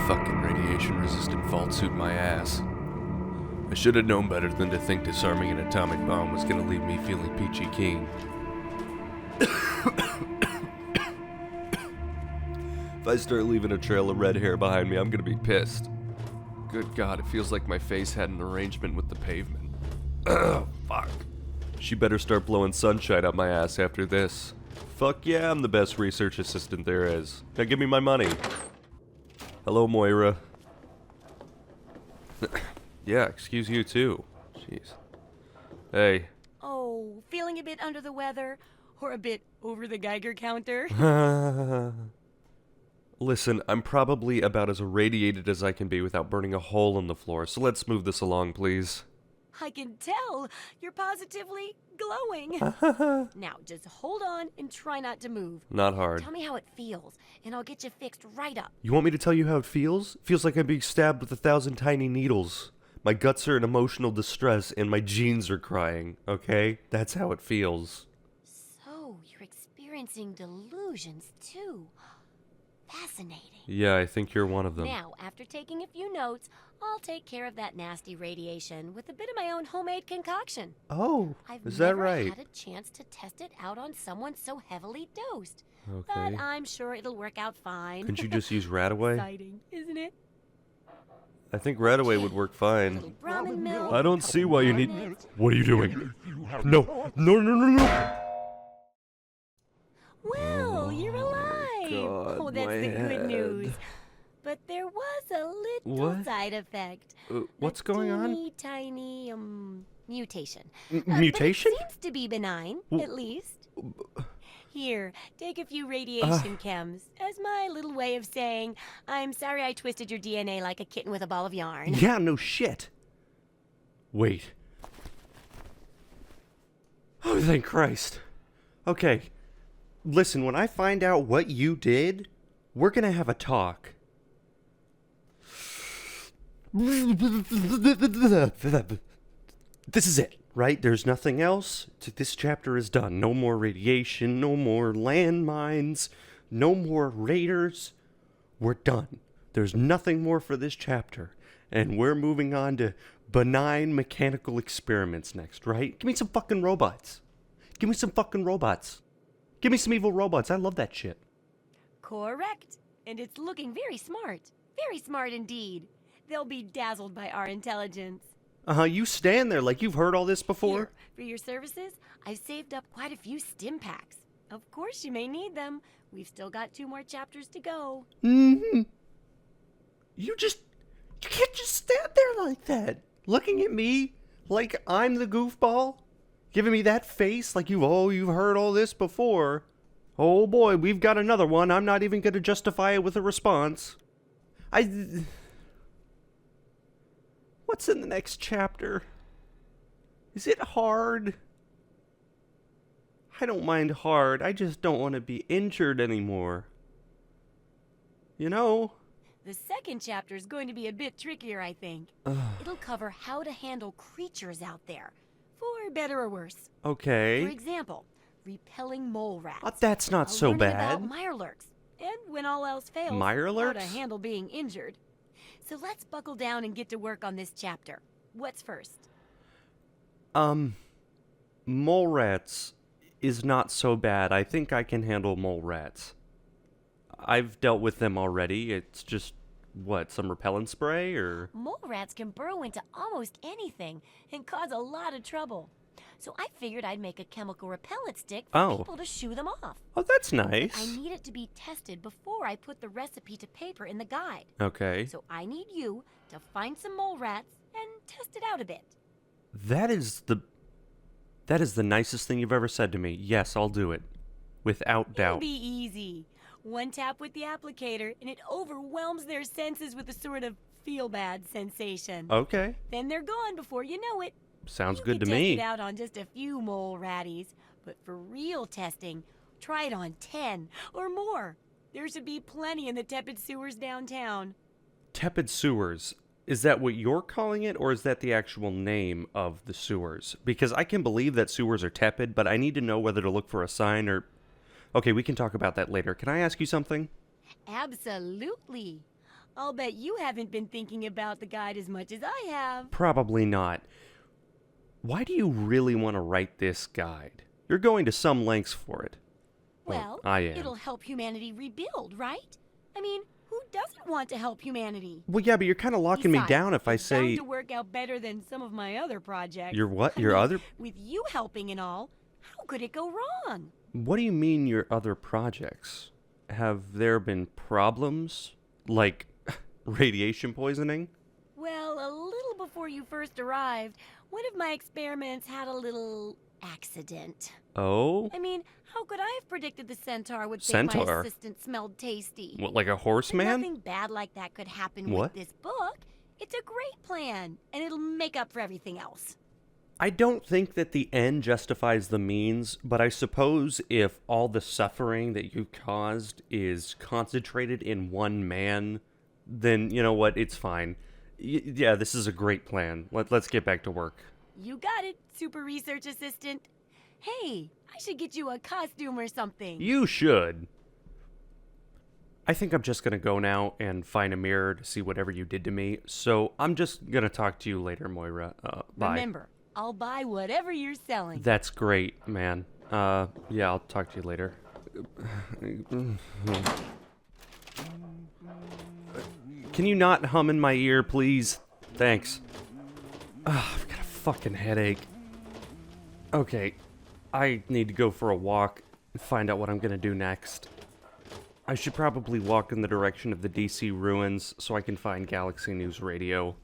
Fucking radiation-resistant vault suit my ass. I should have known better than to think disarming an atomic bomb was gonna leave me feeling peachy keen. If I start leaving a trail of red hair behind me, I'm gonna be pissed. Good God, it feels like my face had an arrangement with the pavement. Ugh, fuck. She better start blowing sunshine up my ass after this. Fuck yeah, I'm the best research assistant there is. Now give me my money. Hello, Moira. Yeah, excuse you too. Jeez. Hey. Oh, feeling a bit under the weather? Or a bit over the Geiger counter? Listen, I'm probably about as irradiated as I can be without burning a hole in the floor, so let's move this along, please. I can tell. You're positively glowing. Now, just hold on and try not to move. Not hard. Tell me how it feels, and I'll get you fixed right up. You want me to tell you how it feels? Feels like I'm being stabbed with 1,000 tiny needles. My guts are in emotional distress, and my jeans are crying, okay? That's how it feels. So, you're experiencing delusions, too. Fascinating. Yeah, I think you're one of them. Now, after taking a few notes, I'll take care of that nasty radiation with a bit of my own homemade concoction. Oh, I've is that never right? had a chance to test it out on someone so heavily dosed. Okay. But I'm sure it'll work out fine. Couldn't you just use Radaway? Exciting, isn't it? I think Radaway would work fine. Brahmin milk. I don't see why you need... What are you doing? No. Well, you're alive. God, Oh, that's my the head. good news. But there was a little What? side effect. What's A going on? Tiny, mutation. Mutation? But it seems to be benign, at least. Here, take a few radiation chems as my little way of saying, I'm sorry I twisted your DNA like a kitten with a ball of yarn. Yeah, no shit. Wait. Oh, thank Christ. Okay. Listen, when I find out what you did, we're gonna have a talk. This is it, right? There's nothing else. This chapter is done. No more radiation, no more landmines, no more raiders. We're done. There's nothing more for this chapter. And we're moving on to benign mechanical experiments next, right? Give me some fucking robots. Give me some fucking robots. Give me some evil robots. I love that shit. Correct. And it's looking very smart. Very smart indeed. They'll be dazzled by our intelligence. You stand there like you've heard all this before. Here, for your services, I've saved up quite a few stim packs. Of course you may need them. We've still got 2 more chapters to go. Mm-hmm. You can't just stand there like that, looking at me like I'm the goofball, giving me that face like you've heard all this before. Oh boy, we've got another one. I'm not even going to justify it with a response. What's in the next chapter? Is it hard? I don't mind hard. I just don't want to be injured anymore. You know? The second chapter is going to be a bit trickier, I think. It'll cover how to handle creatures out there, for better or worse. Okay. For example, repelling mole rats. That's not so learning bad. about mirelurks, and when all else fails, how Mirelurks? to handle being injured. So let's buckle down and get to work on this chapter. What's first? Mole rats is not so bad. I think I can handle mole rats. I've dealt with them already. It's just, some repellent spray, or? Mole rats can burrow into almost anything and cause a lot of trouble. So I figured I'd make a chemical repellent stick for people to shoo them off. Oh, that's nice. I need it to be tested before I put the recipe to paper in the guide. Okay. So I need you to find some mole rats and test it out a bit. That is the nicest thing you've ever said to me. Yes, I'll do it. Without doubt. It'll be easy. One tap with the applicator and it overwhelms their senses with a sort of feel-bad sensation. Okay. Then they're gone before you know it. Sounds good to You can me. test it out on just a few mole ratties, but for real testing, try it on 10 or more. There should be plenty in the tepid sewers downtown. Tepid sewers. Is that what you're calling it, or is that the actual name of the sewers? Because I can believe that sewers are tepid, but I need to know whether to look for a sign or... Okay, we can talk about that later. Can I ask you something? Absolutely. I'll bet you haven't been thinking about the guide as much as I have. Probably not. Why do you really want to write this guide? You're going to some lengths for it. Well, I am. It'll help humanity rebuild, right? I mean, who doesn't want to help humanity? Well, yeah, but you're kind of locking me down if I it's say... bound to work out better than some of my other projects. Your what? I Your mean, other... With you helping and all, how could it go wrong? What do you mean your other projects? Have there been problems? Like radiation poisoning? Well, a little before you first arrived, one of my experiments had a little accident. Oh? I mean, how could I have predicted the centaur would think Centaur? my assistant smelled tasty? What, like a But horseman? nothing bad like that could happen What? with this book. It's a great plan, and it'll make up for everything else. I don't think that the end justifies the means, but I suppose if all the suffering that you caused is concentrated in one man, then you know what, it's fine. Yeah, this is a great plan. Let's get back to work. You got it, super research assistant. Hey, I should get you a costume or something. You should. I think I'm just gonna go now and find a mirror to see whatever you did to me, so I'm just gonna talk to you later, Moira. Bye. Remember, I'll buy whatever you're selling. That's great, man. Yeah, I'll talk to you later. Can you not hum in my ear, please? Thanks. I've got a fucking headache. Okay, I need to go for a walk and find out what I'm gonna do next. I should probably walk in the direction of the DC ruins so I can find Galaxy News Radio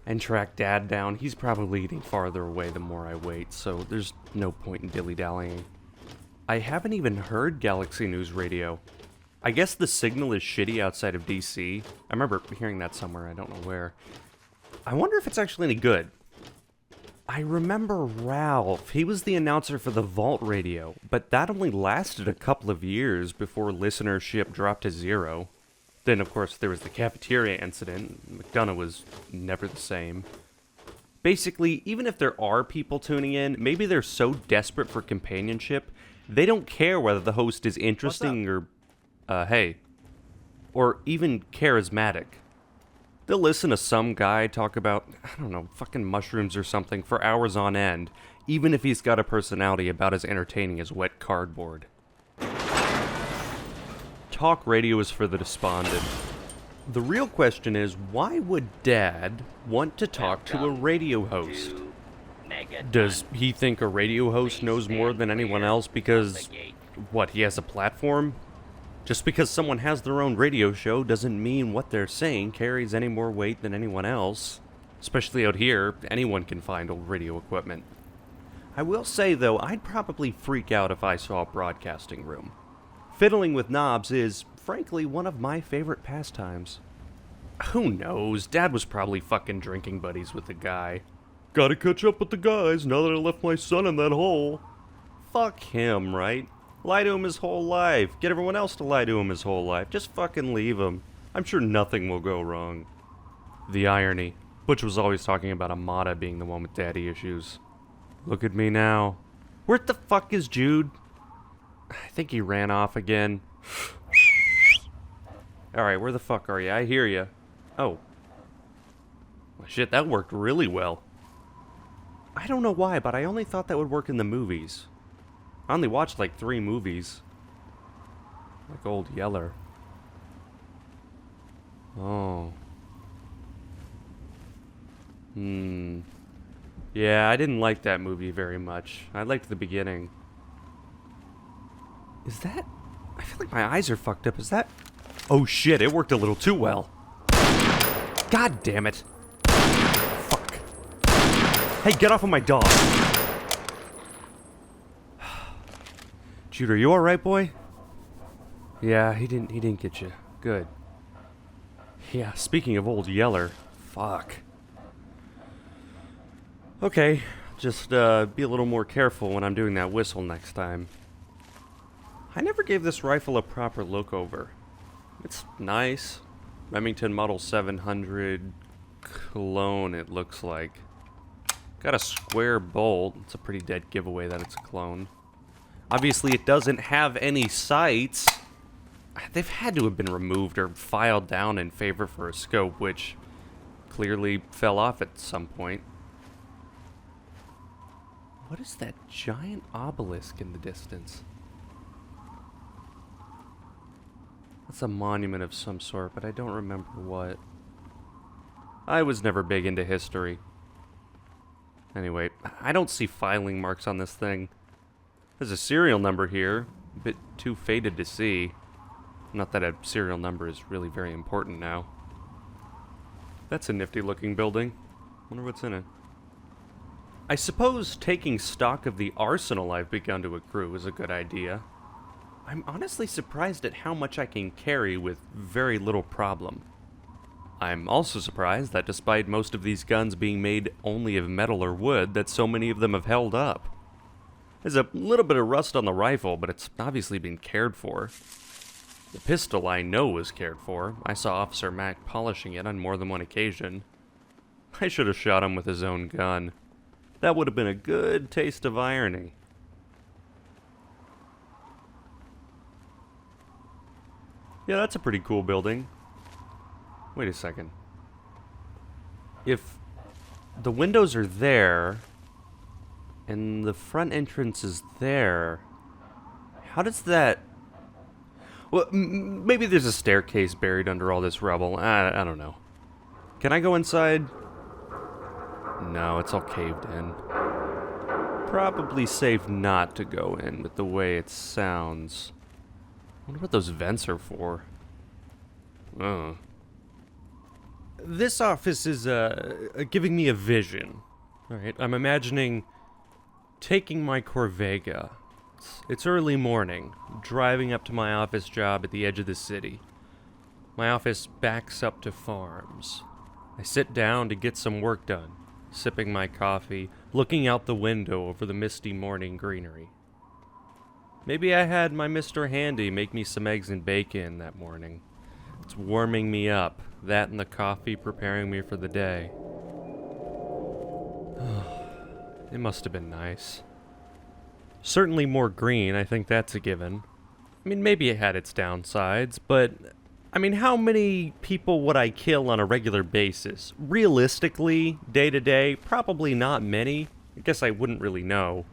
and track Dad down. He's probably getting farther away the more I wait, so there's no point in dilly-dallying. I haven't even heard Galaxy News Radio. I guess the signal is shitty outside of DC. I remember hearing that somewhere, I don't know where. I wonder if it's actually any good. I remember Ralph. He was the announcer for the Vault Radio, but that only lasted a couple of years before listenership dropped to 0. Then, of course, there was the cafeteria incident. McDonough was never the same. Basically, even if there are people tuning in, maybe they're so desperate for companionship, they don't care whether the host is interesting or, or even charismatic. They'll listen to some guy talk about, I don't know, fucking mushrooms or something for hours on end, even if he's got a personality about as entertaining as wet cardboard. Talk radio is for the despondent. The real question is, why would Dad want to talk to a radio host? Does he think a radio host knows more than anyone else because, what, he has a platform? Just because someone has their own radio show doesn't mean what they're saying carries any more weight than anyone else. Especially out here, anyone can find old radio equipment. I will say, though, I'd probably freak out if I saw a broadcasting room. Fiddling with knobs is, frankly, one of my favorite pastimes. Who knows? Dad was probably fucking drinking buddies with the guy. Gotta catch up with the guys now that I left my son in that hole. Fuck him, right? Lie to him his whole life. Get everyone else to lie to him his whole life. Just fucking leave him. I'm sure nothing will go wrong. The irony. Butch was always talking about Amada being the one with daddy issues. Look at me now. Where the fuck is Jude? I think he ran off again. Alright, where the fuck are you? I hear you. Oh. Well, shit, that worked really well. I don't know why, but I only thought that would work in the movies. I only watched like 3 movies. Like Old Yeller. Oh. Yeah, I didn't like that movie very much. I liked the beginning. Is that... I feel like my eyes are fucked up. Is that... Oh shit, it worked a little too well. God damn it. Fuck. Hey, get off of my dog. Jude, are you alright, boy? Yeah, he didn't get you. Good. Yeah, speaking of Old Yeller, fuck. Okay, just be a little more careful when I'm doing that whistle next time. I never gave this rifle a proper look over. It's nice. Remington Model 700 clone, it looks like. Got a square bolt. It's a pretty dead giveaway that it's a clone. Obviously, it doesn't have any sights. They've had to have been removed or filed down in favor for a scope, which clearly fell off at some point. What is that giant obelisk in the distance? That's a monument of some sort, but I don't remember what. I was never big into history. Anyway, I don't see filing marks on this thing. There's a serial number here, a bit too faded to see. Not that a serial number is really very important now. That's a nifty looking building. Wonder what's in it. I suppose taking stock of the arsenal I've begun to accrue is a good idea. I'm honestly surprised at how much I can carry with very little problem. I'm also surprised that despite most of these guns being made only of metal or wood, that so many of them have held up. There's a little bit of rust on the rifle, but it's obviously been cared for. The pistol I know was cared for. I saw Officer Mack polishing it on more than one occasion. I should have shot him with his own gun. That would have been a good taste of irony. Yeah, that's a pretty cool building. Wait a second. If the windows are there, and the front entrance is there, how does that... Well, maybe there's a staircase buried under all this rubble. I don't know. Can I go inside? No, it's all caved in. Probably safe not to go in with the way it sounds. I wonder what those vents are for. Oh. This office is giving me a vision. Alright, I'm imagining taking my Corvega. It's early morning, driving up to my office job at the edge of the city. My office backs up to farms. I sit down to get some work done, sipping my coffee, looking out the window over the misty morning greenery. Maybe I had my Mr. Handy make me some eggs and bacon that morning. It's warming me up, that and the coffee preparing me for the day. It must have been nice. Certainly more green, I think that's a given. I mean, maybe it had its downsides, but... I mean, how many people would I kill on a regular basis? Realistically, day to day, probably not many. I guess I wouldn't really know.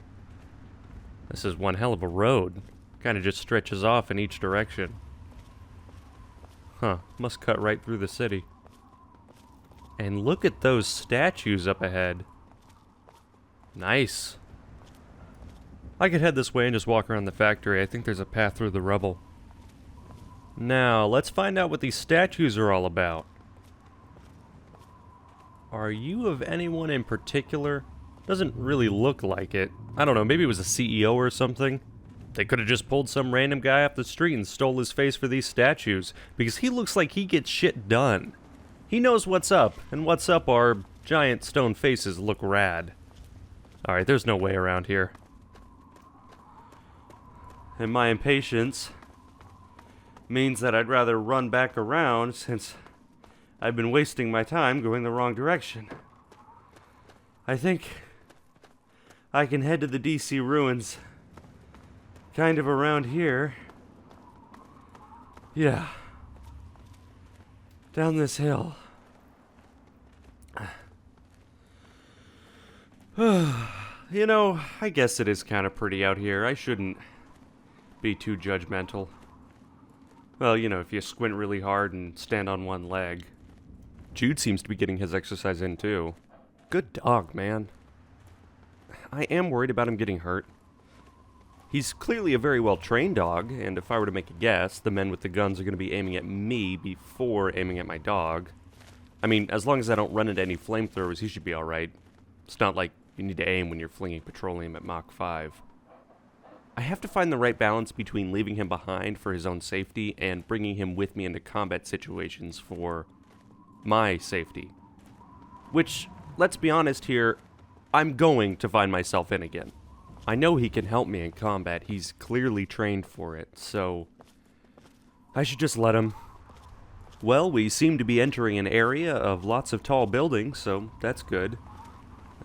This is one hell of a road. Kind of just stretches off in each direction. Huh, must cut right through the city. And look at those statues up ahead. Nice. I could head this way and just walk around the factory. I think there's a path through the rubble. Now, let's find out what these statues are all about. Are you of anyone in particular? Doesn't really look like it. I don't know, maybe it was a CEO or something. They could have just pulled some random guy off the street and stole his face for these statues, because he looks like he gets shit done. He knows what's up, and what's up are giant stone faces look rad. Alright, there's no way around here. And my impatience means that I'd rather run back around, since I've been wasting my time going the wrong direction. I think I can head to the DC ruins kind of around here. Yeah. Down this hill. You know, I guess it is kind of pretty out here. I shouldn't be too judgmental. Well, you know, if you squint really hard and stand on one leg. Jude seems to be getting his exercise in, too. Good dog, man. I am worried about him getting hurt. He's clearly a very well-trained dog, and if I were to make a guess, the men with the guns are going to be aiming at me before aiming at my dog. I mean, as long as I don't run into any flamethrowers, he should be alright. It's not like you need to aim when you're flinging petroleum at Mach 5. I have to find the right balance between leaving him behind for his own safety and bringing him with me into combat situations for my safety. Which, let's be honest here, I'm going to find myself in again. I know he can help me in combat. He's clearly trained for it, so I should just let him. Well, we seem to be entering an area of lots of tall buildings, so that's good.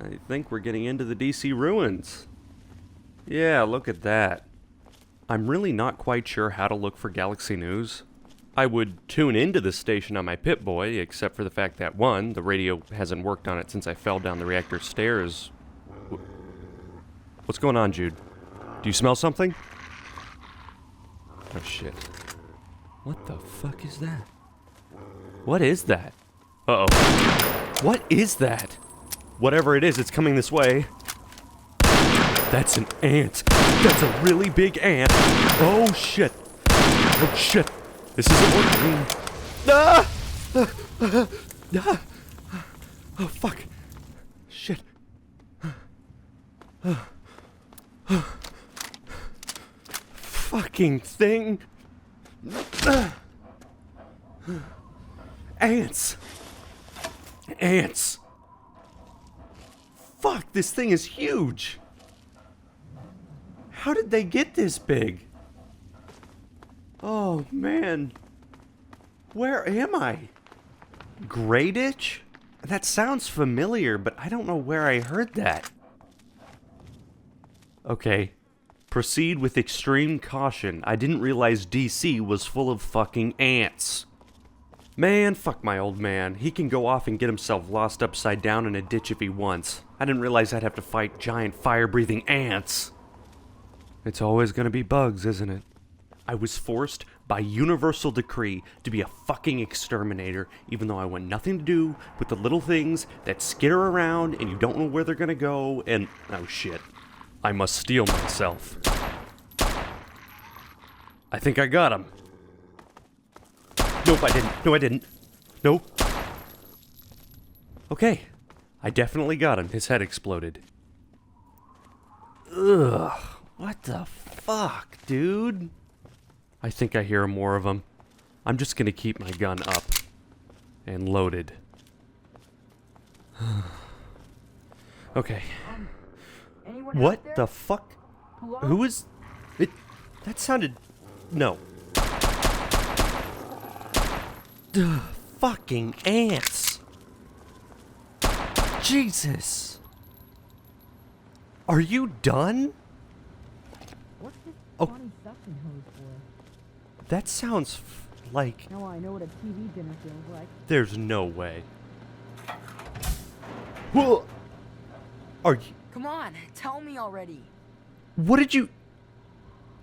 I think we're getting into the DC ruins. Yeah, look at that. I'm really not quite sure how to look for Galaxy News. I would tune into this station on my Pip-Boy, except for the fact that, one, the radio hasn't worked on it since I fell down the reactor stairs. What's going on, Jude? Do you smell something? Oh, shit. What the fuck is that? What is that? Uh-oh. What is that? Whatever it is, it's coming this way. That's an ant. That's a really big ant. Oh, shit. Oh, shit. This isn't working. Ah! Ah! Oh, fuck. Shit. Fucking thing. Ants. Ants. Fuck, this thing is huge. How did they get this big? Oh, man. Where am I? Greyditch? That sounds familiar, but I don't know where I heard that. Okay. Proceed with extreme caution. I didn't realize DC was full of fucking ants. Man, fuck my old man. He can go off and get himself lost upside down in a ditch if he wants. I didn't realize I'd have to fight giant fire-breathing ants. It's always gonna be bugs, isn't it? I was forced by universal decree to be a fucking exterminator, even though I want nothing to do with the little things that skitter around and you don't know where they're gonna go, and oh shit. I must steel myself. I think I got him. Nope, I didn't. No, I didn't. Nope. Okay. I definitely got him. His head exploded. Ugh. What the fuck, dude? I think I hear more of them. I'm just gonna keep my gun up. And loaded. Okay. What the fuck? Who is... It... That sounded... No. Duh, fucking ants. Jesus. Are you done? What's this Oh. funny suction hose for? That sounds like... Now I know what a TV dinner feels like. There's no way. Whoa! Are you... Come on, tell me already. What did you...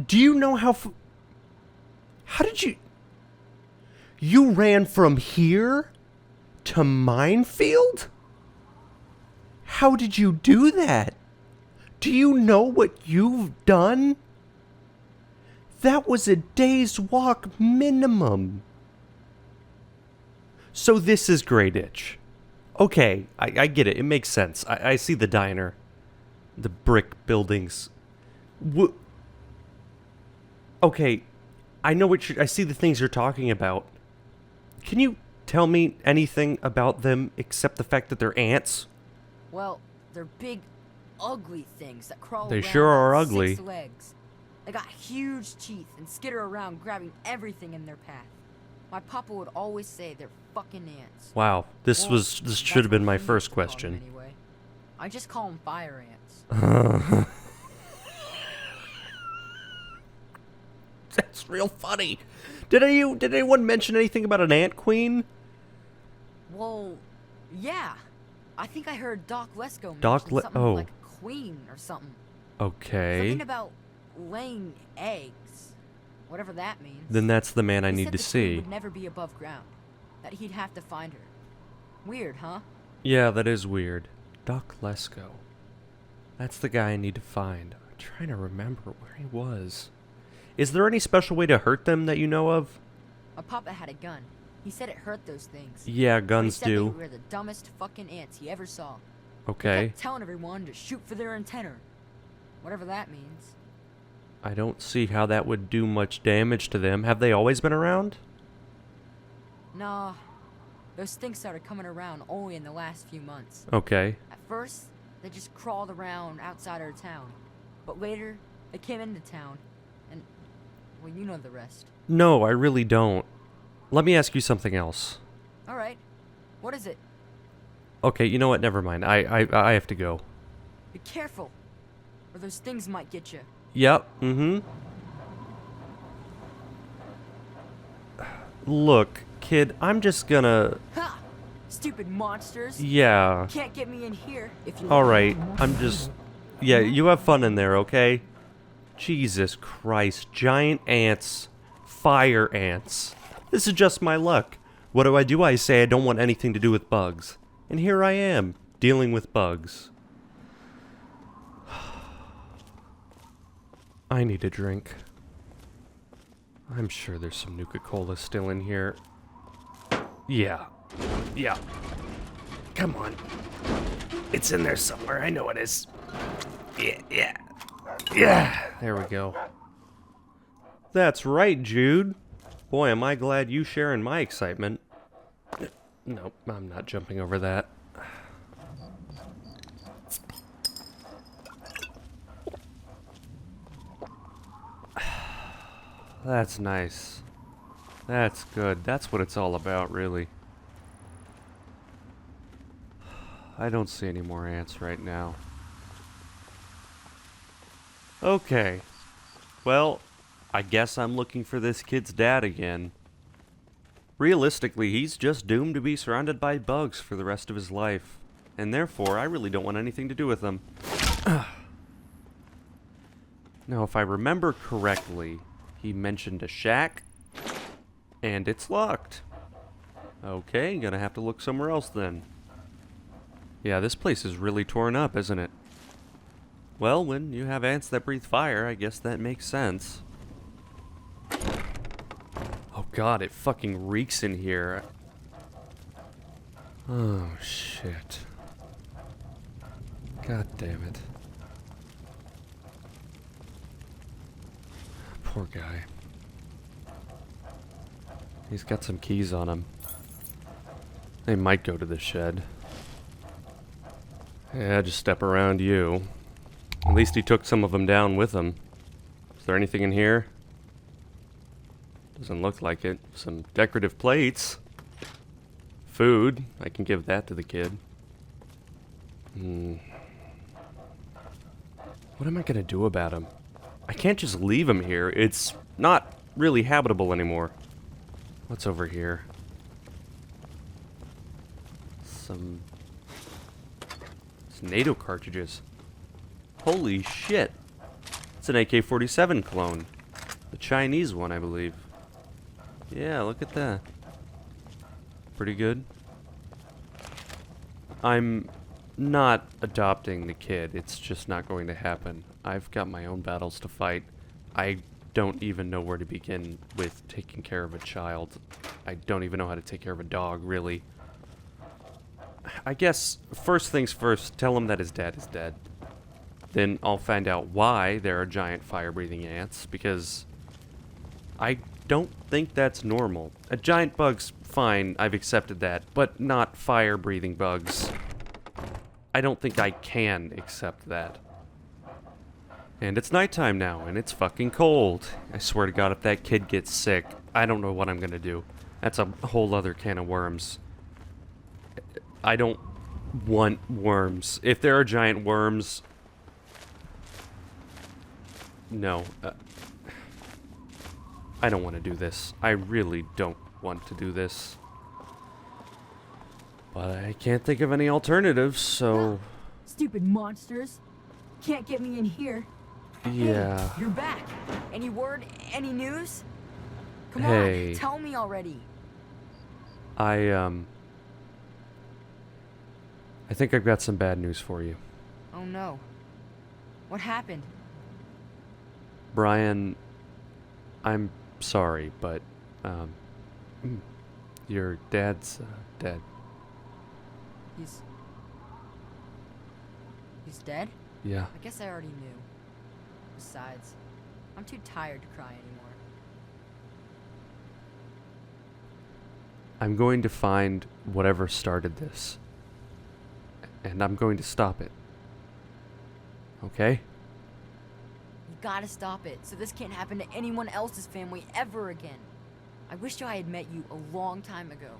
Do you know how... How did you... You ran from here to Minefield? How did you do that? Do you know what you've done? That was a day's walk minimum. So this is Greyditch. Okay, I get it. It makes sense. I see the diner. The brick buildings. Okay, I know what I see the things you're talking about. Can you tell me anything about them except the fact that they're ants? Well, they're big, ugly things that crawl They around sure are on ugly. 6 legs. They got huge teeth and skitter around grabbing everything in their path. My papa would always say they're fucking ants. Wow, this Well, should have been my that's what first he used to call them question. Anyway. I just call them fire ants. That's real funny. Did anyone mention anything about an ant queen? Well, yeah. I think I heard Doc Lesko Doc mention something oh. like a queen or something. Okay. Something about laying eggs. Whatever that means. Then that's the man I He need said to the queen see. would never be above ground. That he'd have to find her. Weird, huh? Yeah, that is weird. Doc Lesko. That's the guy I need to find. I'm trying to remember where he was. Is there any special way to hurt them that you know of? My papa had a gun. He said it hurt those things. Yeah, But he guns said they do. were the dumbest fucking ants he ever saw. He Okay. kept telling everyone to shoot for their antenna. Whatever that means. I don't see how that would do much damage to them. Have they always been around? Nah. Those things started coming around only in the last few months. Okay. At first, they just crawled around outside our town. But later, they came into town. And, well, you know the rest. No, I really don't. Let me ask you something else. Alright. What is it? Okay, you know what? Never mind. I have to go. Be careful, or those things might get you. Yep, mm-hmm. Look, kid, I'm just gonna... Ha! Stupid monsters. Yeah. Can't get me in here if you... Alright, I'm just... Yeah, you have fun in there, okay? Jesus Christ, giant ants. Fire ants. This is just my luck. What do? I say I don't want anything to do with bugs. And here I am, dealing with bugs. I need a drink. I'm sure there's some Nuka-Cola still in here. Yeah. Yeah. Come on. It's in there somewhere. I know it is. Yeah. There we go. That's right, Jude. Boy, am I glad you sharing my excitement. Nope, I'm not jumping over that. That's nice. That's good. That's what it's all about, really. I don't see any more ants right now. Okay. Well, I guess I'm looking for this kid's dad again. Realistically, he's just doomed to be surrounded by bugs for the rest of his life. And therefore, I really don't want anything to do with them. Now, if I remember correctly, he mentioned a shack, and it's locked. Okay, gonna have to look somewhere else then. Yeah, this place is really torn up, isn't it? Well, when you have ants that breathe fire, I guess that makes sense. Oh god, it fucking reeks in here. Oh shit. God damn it. Poor guy. He's got some keys on him. They might go to the shed. Yeah, just step around you. At least he took some of them down with him. Is there anything in here? Doesn't look like it. Some decorative plates. Food. I can give that to the kid. What am I gonna do about him? I can't just leave him here. It's not really habitable anymore. What's over here? Some NATO cartridges. Holy shit. It's an AK-47 clone. The Chinese one, I believe. Yeah, look at that. Pretty good. I'm not adopting the kid. It's just not going to happen. I've got my own battles to fight. I don't even know where to begin with taking care of a child. I don't even know how to take care of a dog, really. I guess, first things first, tell him that his dad is dead. Then I'll find out why there are giant fire-breathing ants, because I don't think that's normal. A giant bug's fine, I've accepted that, but not fire-breathing bugs. I don't think I can accept that. And it's nighttime now, and it's fucking cold. I swear to God, if that kid gets sick, I don't know what I'm gonna do. That's a whole other can of worms. I don't want worms. If there are giant worms... No. I don't want to do this. I really don't want to do this. But I can't think of any alternatives, so... Stupid monsters. Can't get me in here. Yeah. Hey, you're back. Any word? Any news? Come Hey. on, tell me already. I think I've got some bad news for you. Oh no. What happened? Brian, I'm sorry, but, your dad's, dead. He's dead? Yeah. I guess I already knew. Besides, I'm too tired to cry anymore. I'm going to find whatever started this. And I'm going to stop it. Okay? You gotta stop it, so this can't happen to anyone else's family ever again. I wish I had met you a long time ago.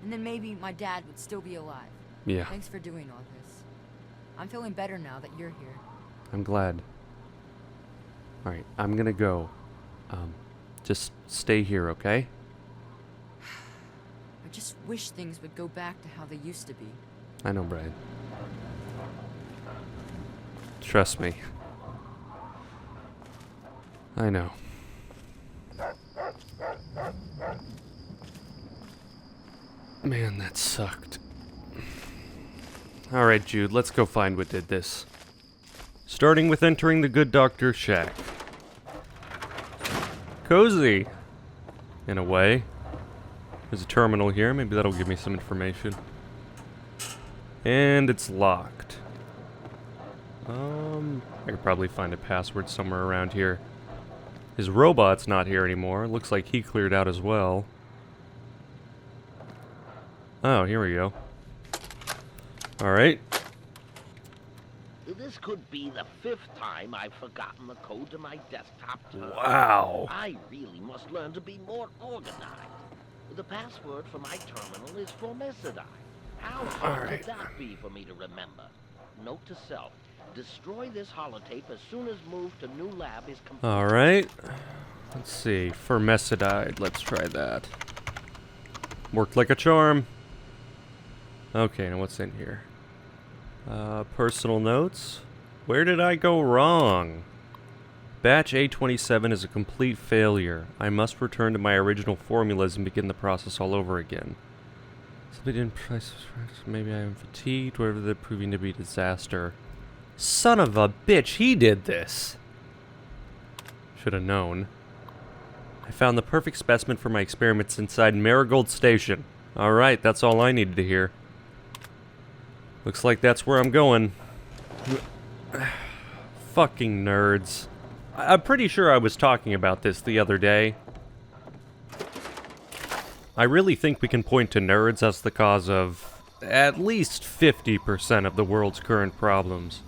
And then maybe my dad would still be alive. Yeah. Thanks for doing all this. I'm feeling better now that you're here. I'm glad. Alright, I'm gonna go. Just stay here, okay? just wish things would go back to how they used to be. I know, Brian. Trust me. I know. Man, that sucked. Alright, Jude, let's go find what did this. Starting with entering the good doctor's shack. Cozy! In a way. There's a terminal here, maybe that'll give me some information. And it's locked. I could probably find a password somewhere around here. His robot's not here anymore. Looks like he cleared out as well. Oh, here we go. Alright. This could be the 5th time I've forgotten the code to my desktop terminal. Wow. I really must learn to be more organized. The password for my terminal is formicidi. How hard could that be for me to remember? Note to self. Destroy this holotape as soon as move to new lab is complete. Alright. Let's see. Formicidi. Let's try that. Worked like a charm. Okay, now what's in here? Personal notes. Where did I go wrong? Batch A27 is a complete failure. I must return to my original formulas and begin the process all over again. Something didn't price. Maybe I am fatigued, whatever they're proving to be disaster. Son of a bitch, he did this! Should have known. I found the perfect specimen for my experiments inside Marigold Station. Alright, that's all I needed to hear. Looks like that's where I'm going. Fucking nerds. I'm pretty sure I was talking about this the other day. I really think we can point to nerds as the cause of at least 50% of the world's current problems.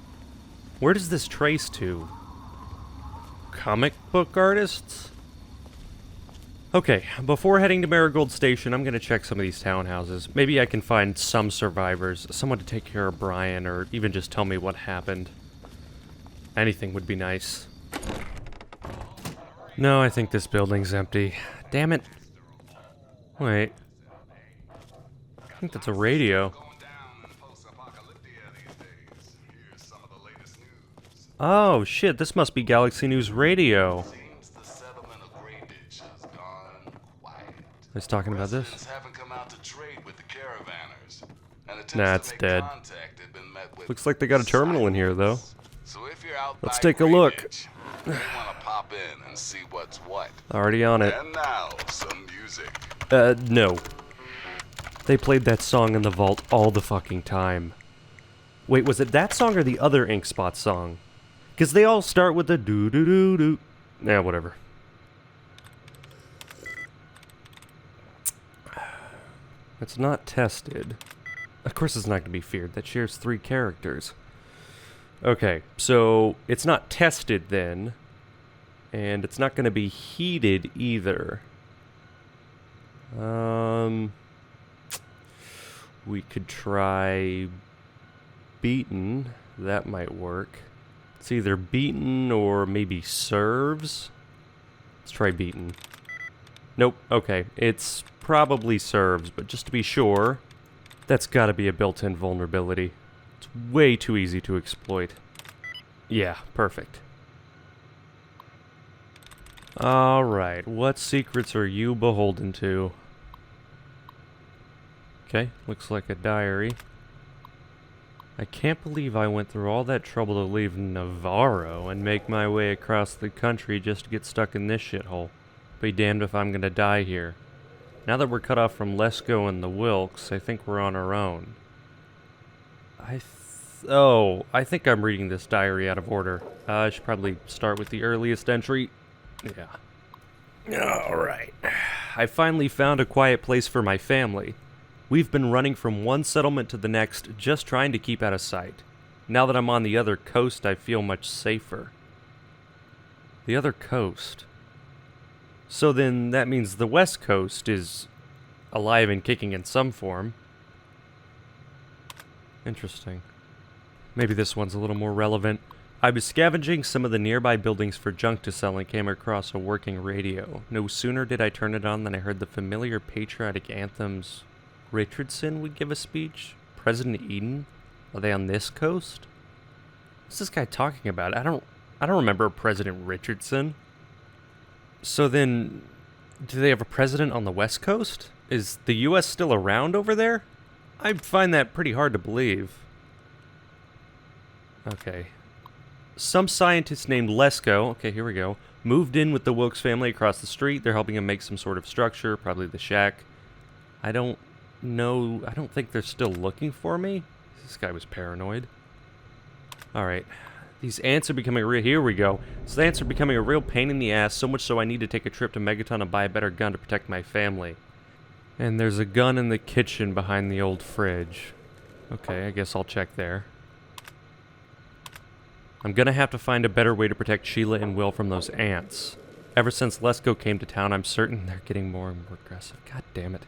Where does this trace to? Comic book artists? Okay, before heading to Marigold Station, I'm gonna check some of these townhouses. Maybe I can find some survivors, someone to take care of Brian, or even just tell me what happened. Anything would be nice. No, I think this building's empty. Damn it. Wait. I think that's a radio. Oh, shit, this must be Galaxy News Radio. He's talking about this? Nah, it's dead. Looks like they got a terminal in here, though. Let's take a look. Already on it. And now, some music. No. They played that song in the vault all the fucking time. Wait, was it that song or the other Ink Spot song? Because they all start with the doo-doo-doo-doo. Nah, whatever. It's not tested. Of course it's not going to be feared. That shares 3 characters. Okay, so it's not tested then. And it's not going to be heated either. We could try beaten. That might work. It's either beaten or maybe serves. Let's try beaten. Nope, okay. It's probably serves, but just to be sure, that's gotta be a built-in vulnerability. It's way too easy to exploit. Yeah, perfect. Alright, what secrets are you beholden to? Okay, looks like a diary. I can't believe I went through all that trouble to leave Navarro and make my way across the country just to get stuck in this shithole. Be damned if I'm gonna die here. Now that we're cut off from Lesko and the Wilkes, I think we're on our own. I think I'm reading this diary out of order. I should probably start with the earliest entry. Yeah. Alright. I finally found a quiet place for my family. We've been running from one settlement to the next, just trying to keep out of sight. Now that I'm on the other coast, I feel much safer. The other coast? So then that means the west coast is alive and kicking in some form. Interesting. Maybe this one's a little more relevant. I was scavenging some of the nearby buildings for junk to sell and came across a working radio. No sooner did I turn it on than I heard the familiar patriotic anthems Richardson would give a speech? President Eden? Are they on this coast? What's this guy talking about? I don't remember President Richardson. So then, do they have a president on the West Coast? Is the U.S. still around over there? I find that pretty hard to believe. Okay. Some scientist named Lesko, okay, here we go, moved in with the Wilkes family across the street. They're helping him make some sort of structure, probably the shack. I don't know, I don't think they're still looking for me. This guy was paranoid. Alright. These ants are becoming real. Here we go. These ants are becoming a real pain in the ass, so much so I need to take a trip to Megaton and buy a better gun to protect my family. And there's a gun in the kitchen behind the old fridge. Okay, I guess I'll check there. I'm gonna have to find a better way to protect Sheila and Will from those ants. Ever since Lesko came to town, I'm certain they're getting more and more aggressive. God damn it.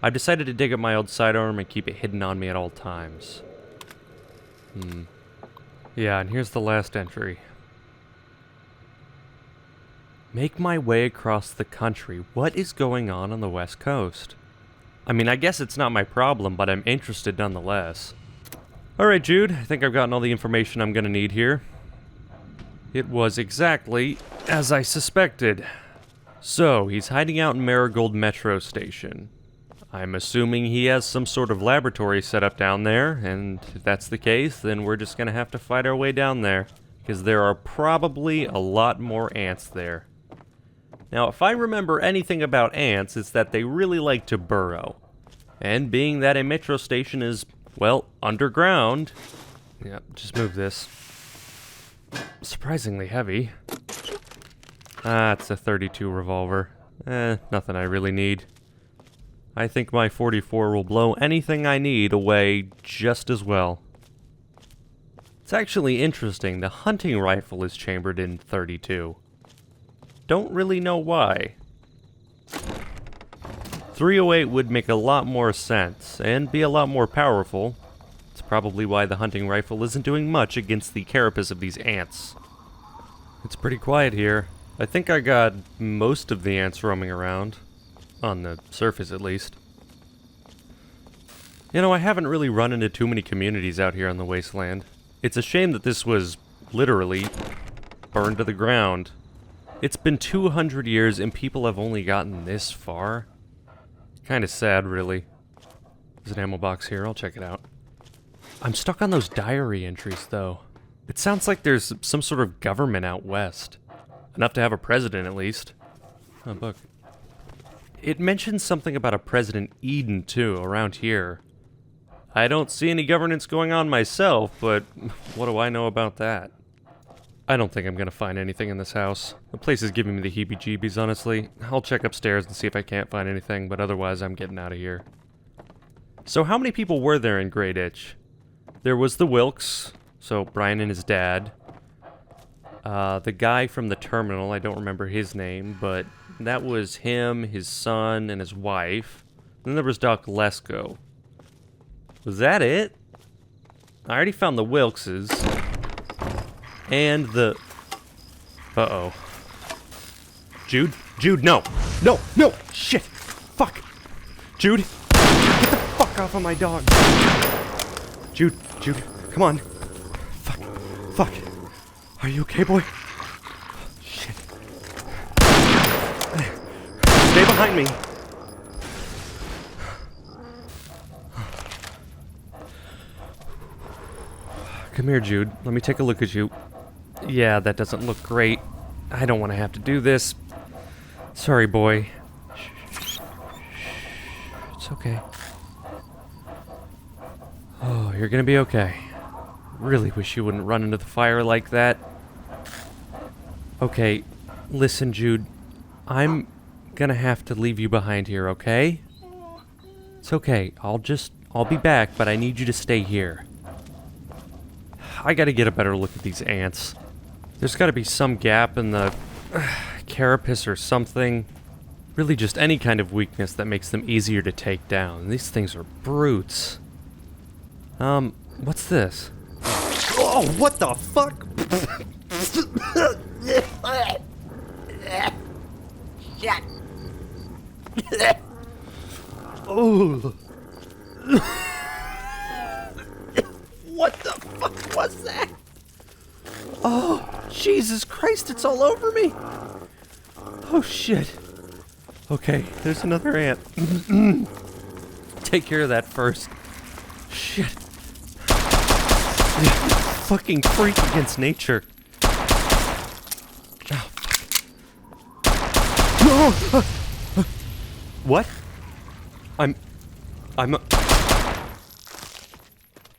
I've decided to dig up my old sidearm and keep it hidden on me at all times. Yeah, and here's the last entry. Make my way across the country. What is going on the West Coast? I mean, I guess it's not my problem, but I'm interested nonetheless. Alright, Jude, I think I've gotten all the information I'm gonna need here. It was exactly as I suspected. So, he's hiding out in Marigold Metro Station. I'm assuming he has some sort of laboratory set up down there, and if that's the case, then we're just gonna have to fight our way down there, because there are probably a lot more ants there. Now, if I remember anything about ants, it's that they really like to burrow. And being that a metro station is, well, underground... Yeah, just move this. Surprisingly heavy. Ah, it's a .32 revolver. Nothing I really need. I think my .44 will blow anything I need away just as well. It's actually interesting, the hunting rifle is chambered in .32. Don't really know why. .308 would make a lot more sense, and be a lot more powerful. It's probably why the hunting rifle isn't doing much against the carapace of these ants. It's pretty quiet here. I think I got most of the ants roaming around. On the surface, at least. You know, I haven't really run into too many communities out here on the wasteland. It's a shame that this was, literally, burned to the ground. It's been 200 years and people have only gotten this far. Kinda sad, really. There's an ammo box here, I'll check it out. I'm stuck on those diary entries, though. It sounds like there's some sort of government out west. Enough to have a president, at least. Oh, book. It mentions something about a President Eden, too, around here. I don't see any governance going on myself, but what do I know about that? I don't think I'm gonna find anything in this house. The place is giving me the heebie-jeebies, honestly. I'll check upstairs and see if I can't find anything, but otherwise I'm getting out of here. So how many people were there in Great Ditch? There was the Wilkes, so Brian and his dad. The guy from the terminal, I don't remember his name, but that was him, his son, and his wife. Then there was Doc Lesko. Was that it? I already found the Wilkses. And the... Uh-oh. Jude? Jude, no! No! No! Shit! Fuck! Jude! Get the fuck off of my dog! Jude! Jude! Come on! Fuck! Fuck! Are you okay, boy? Shit. Stay behind me! Come here, Jude. Let me take a look at you. Yeah, that doesn't look great. I don't want to have to do this. Sorry, boy. Shh. It's okay. Oh, you're gonna be okay. Really wish you wouldn't run into the fire like that. Okay, listen, Jude. I'm gonna have to leave you behind here, okay? It's okay. I'll be back, but I need you to stay here. I gotta get a better look at these ants. There's gotta be some gap in the carapace or something. Really just any kind of weakness that makes them easier to take down. These things are brutes. What's this? Oh, what the fuck? Oh. What the fuck was that? Oh, Jesus Christ, it's all over me. Oh, shit. Okay, there's another ant. Take care of that first. Shit. Fucking freak against nature. Oh, fuck. No! What? I'm...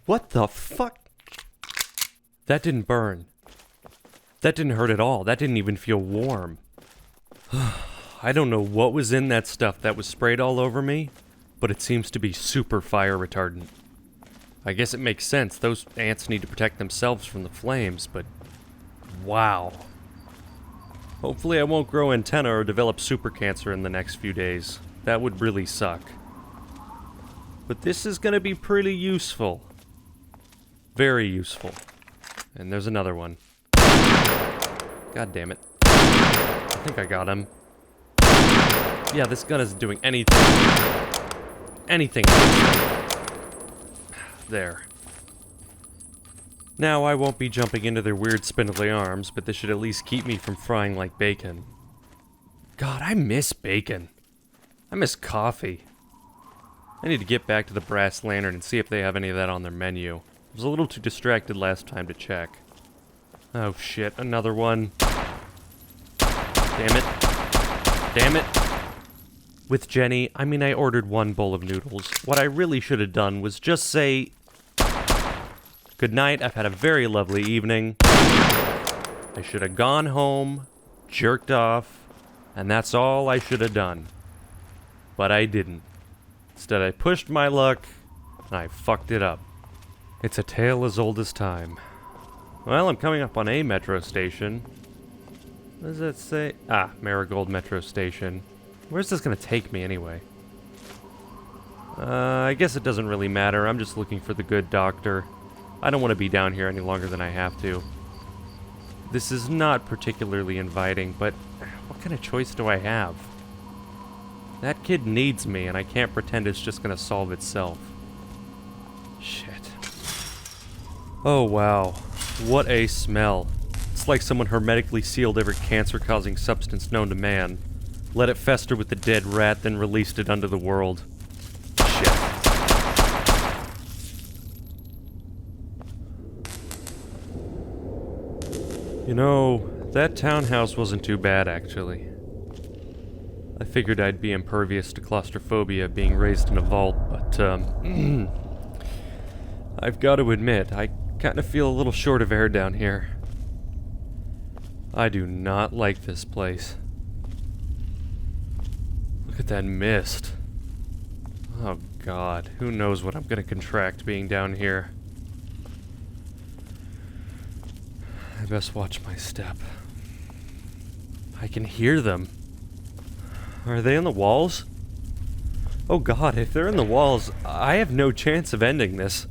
What the fuck? That didn't burn. That didn't hurt at all. That didn't even feel warm. I don't know what was in that stuff that was sprayed all over me, but it seems to be super fire retardant. I guess it makes sense. Those ants need to protect themselves from the flames, but... Wow. Hopefully I won't grow antenna or develop super cancer in the next few days. That would really suck. But this is gonna be pretty useful. Very useful. And there's another one. God damn it. I think I got him. Yeah, this gun isn't doing anything. Anything. There. Now I won't be jumping into their weird spindly arms, but this should at least keep me from frying like bacon. God, I miss bacon. I miss coffee. I need to get back to the Brass Lantern and see if they have any of that on their menu. I was a little too distracted last time to check. Oh shit, another one. Damn it. Damn it. With Jenny, I mean I ordered one bowl of noodles. What I really should have done was just say... Good night, I've had a very lovely evening. I should have gone home, jerked off, and that's all I should have done. But I didn't. Instead I pushed my luck, and I fucked it up. It's a tale as old as time. Well, I'm coming up on a metro station. What does that say? Ah, Marigold Metro Station. Where's this gonna take me anyway? I guess it doesn't really matter. I'm just looking for the good doctor. I don't want to be down here any longer than I have to. This is not particularly inviting, but what kind of choice do I have? That kid needs me, and I can't pretend it's just gonna solve itself. Shit. Oh, wow. What a smell. It's like someone hermetically sealed every cancer-causing substance known to man. Let it fester with the dead rat, then released it unto the world. Shit. You know, that townhouse wasn't too bad, actually. I figured I'd be impervious to claustrophobia being raised in a vault, but, I've got to admit, I kind of feel a little short of air down here. I do not like this place. Look at that mist. Oh God, who knows what I'm gonna contract being down here. I best watch my step. I can hear them. Are they in the walls? Oh God, if they're in the walls, I have no chance of ending this.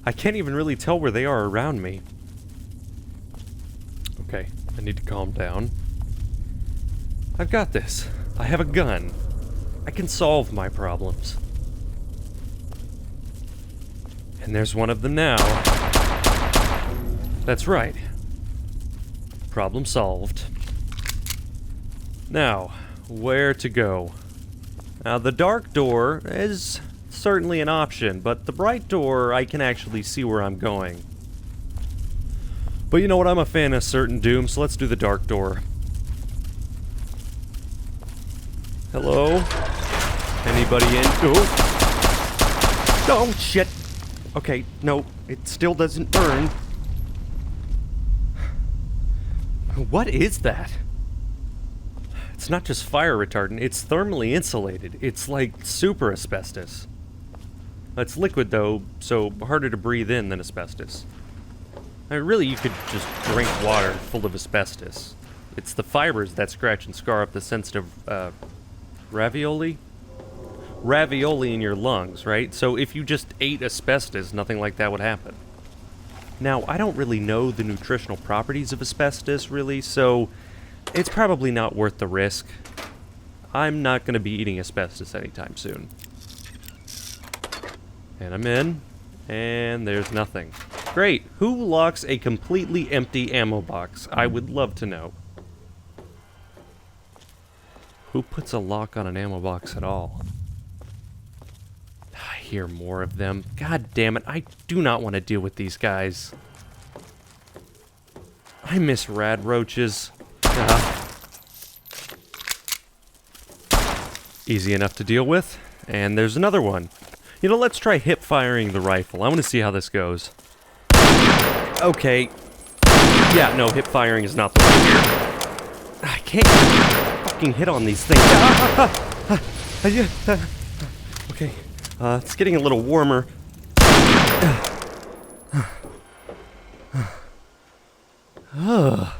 I can't even really tell where they are around me. Okay, I need to calm down. I've got this. I have a gun. I can solve my problems. And there's one of them now. That's right. Problem solved. Now, where to go? Now, the dark door is certainly an option, but the bright door, I can actually see where I'm going. But you know what, I'm a fan of certain doom, so let's do the dark door. Hello? Anybody in? Oh! Oh, shit! Okay, no, it still doesn't burn. What is that? It's not just fire retardant, it's thermally insulated. It's like super asbestos. It's liquid though, so harder to breathe in than asbestos. I mean, really, you could just drink water full of asbestos. It's the fibers that scratch and scar up the sensitive, ravioli? Ravioli in your lungs, right? So if you just ate asbestos, nothing like that would happen. Now, I don't really know the nutritional properties of asbestos, really, so it's probably not worth the risk. I'm not going to be eating asbestos anytime soon. And I'm in, and there's nothing. Great. Who locks a completely empty ammo box? I would love to know. Who puts a lock on an ammo box at all? I hear more of them. God damn it, I do not want to deal with these guys. I miss rad roaches. Easy enough to deal with. And there's another one. You know, let's try hip firing the rifle. I want to see how this goes. Okay. Yeah, no, hip firing is not the way here. I can't fucking hit on these things. Okay. It's getting a little warmer. Oh.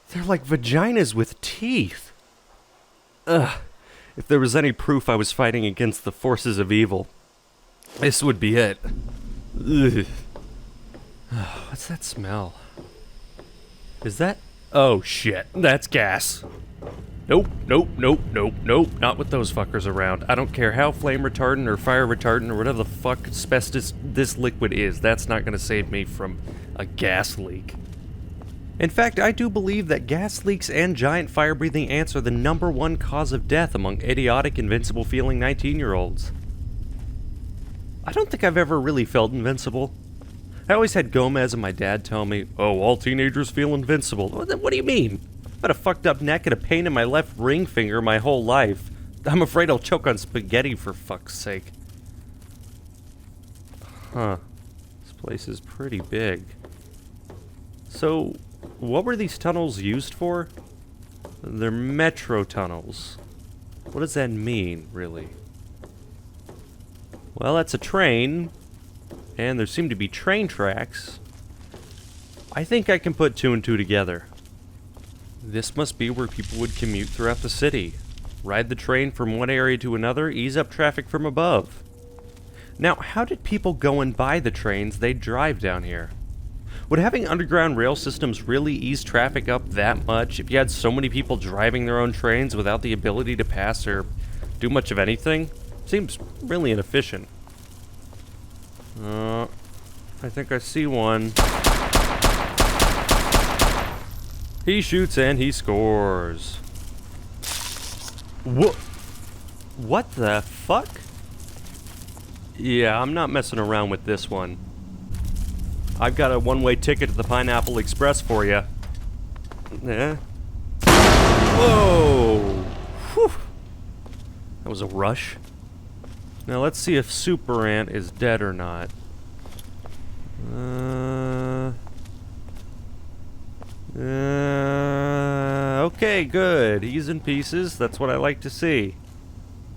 They're like vaginas with teeth. Ugh. If there was any proof I was fighting against the forces of evil, this would be it. Ugh. What's that smell? Is that... Oh, shit. That's gas. Nope, nope, nope, nope, nope. Not with those fuckers around. I don't care how flame retardant or fire retardant or whatever the fuck asbestos this liquid is. That's not going to save me from a gas leak. In fact, I do believe that gas leaks and giant fire-breathing ants are the #1 cause of death among idiotic, invincible-feeling 19-year-olds. I don't think I've ever really felt invincible. I always had Gomez and my dad tell me, oh, all teenagers feel invincible. What do you mean? I've had a fucked up neck and a pain in my left ring finger my whole life. I'm afraid I'll choke on spaghetti for fuck's sake. Huh. This place is pretty big. So, what were these tunnels used for? They're metro tunnels. What does that mean, really? Well, that's a train. And there seem to be train tracks. I think I can put 2 and 2 together. This must be where people would commute throughout the city. Ride the train from one area to another, ease up traffic from above. Now, how did people go and buy the trains they drive down here? Would having underground rail systems really ease traffic up that much if you had so many people driving their own trains without the ability to pass or do much of anything? Seems really inefficient. I think I see one. He shoots and he scores. What the fuck? Yeah, I'm not messing around with this one. I've got a one-way ticket to the Pineapple Express for you. Yeah. Whoa! Whew. That was a rush. Now let's see if Super Ant is dead or not. Okay, good. He's in pieces. That's what I like to see.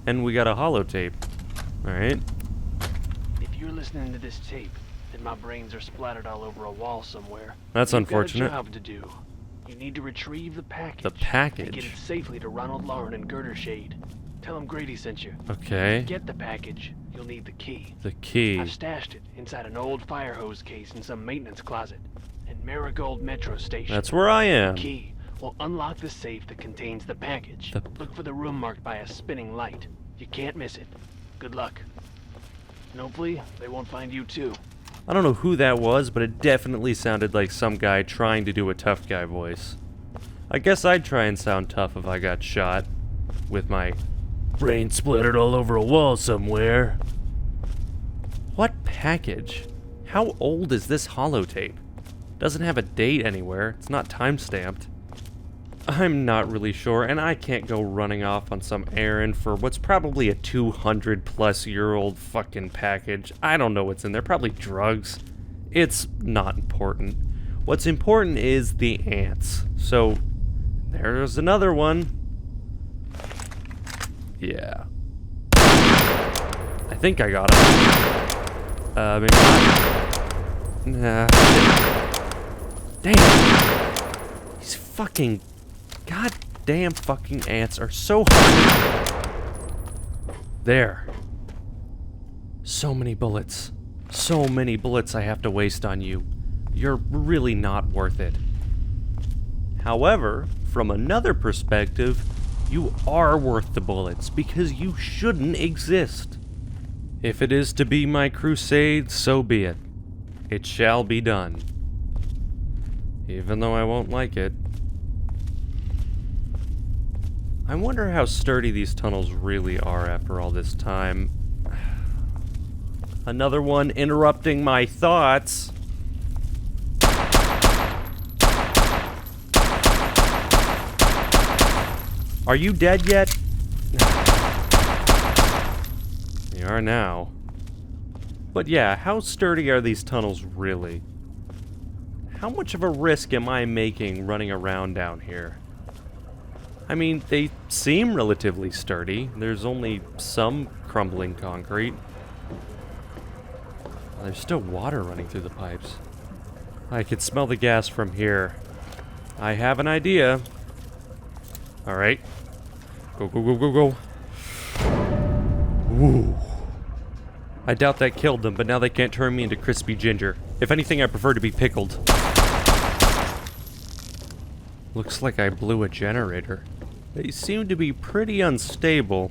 And we got a holotape. Alright. If you're listening to this tape, then my brains are splattered all over a wall somewhere. That's unfortunate. You've got a job to do. You need to retrieve the package. The package? And get it safely to Ronald Lauren and Girdershade. Tell him Grady sent you. Okay. To get the package, you'll need the key. The key. I've stashed it inside an old fire hose case in some maintenance closet in Marigold Metro Station. That's where I am. The key will unlock the safe that contains the package. Look for the room marked by a spinning light. You can't miss it. Good luck. And hopefully, they won't find you too. I don't know who that was, but it definitely sounded like some guy trying to do a tough guy voice. I guess I'd try and sound tough if I got shot. With my brain splattered all over a wall somewhere. What package? How old is this holotape? Doesn't have a date anywhere. It's not time-stamped. I'm not really sure, and I can't go running off on some errand for what's probably a 200-plus-year-old fucking package. I don't know what's in there. Probably drugs. It's not important. What's important is the ants. So, there's another one. Yeah. I think I got him. Maybe not. Nah. Damn. These fucking... goddamn fucking ants are so hard. There. So many bullets. So many bullets I have to waste on you. You're really not worth it. However, from another perspective, you are worth the bullets because you shouldn't exist. If it is to be my crusade, so be it. It shall be done. Even though I won't like it. I wonder how sturdy these tunnels really are after all this time. Another one interrupting my thoughts. Are you dead yet? You are now. But yeah, how sturdy are these tunnels really? How much of a risk am I making running around down here? I mean, they seem relatively sturdy. There's only some crumbling concrete. There's still water running through the pipes. I can smell the gas from here. I have an idea. Alright. Go, go, go, go, go. Woo. I doubt that killed them, but now they can't turn me into crispy ginger. If anything, I prefer to be pickled. Looks like I blew a generator. They seem to be pretty unstable.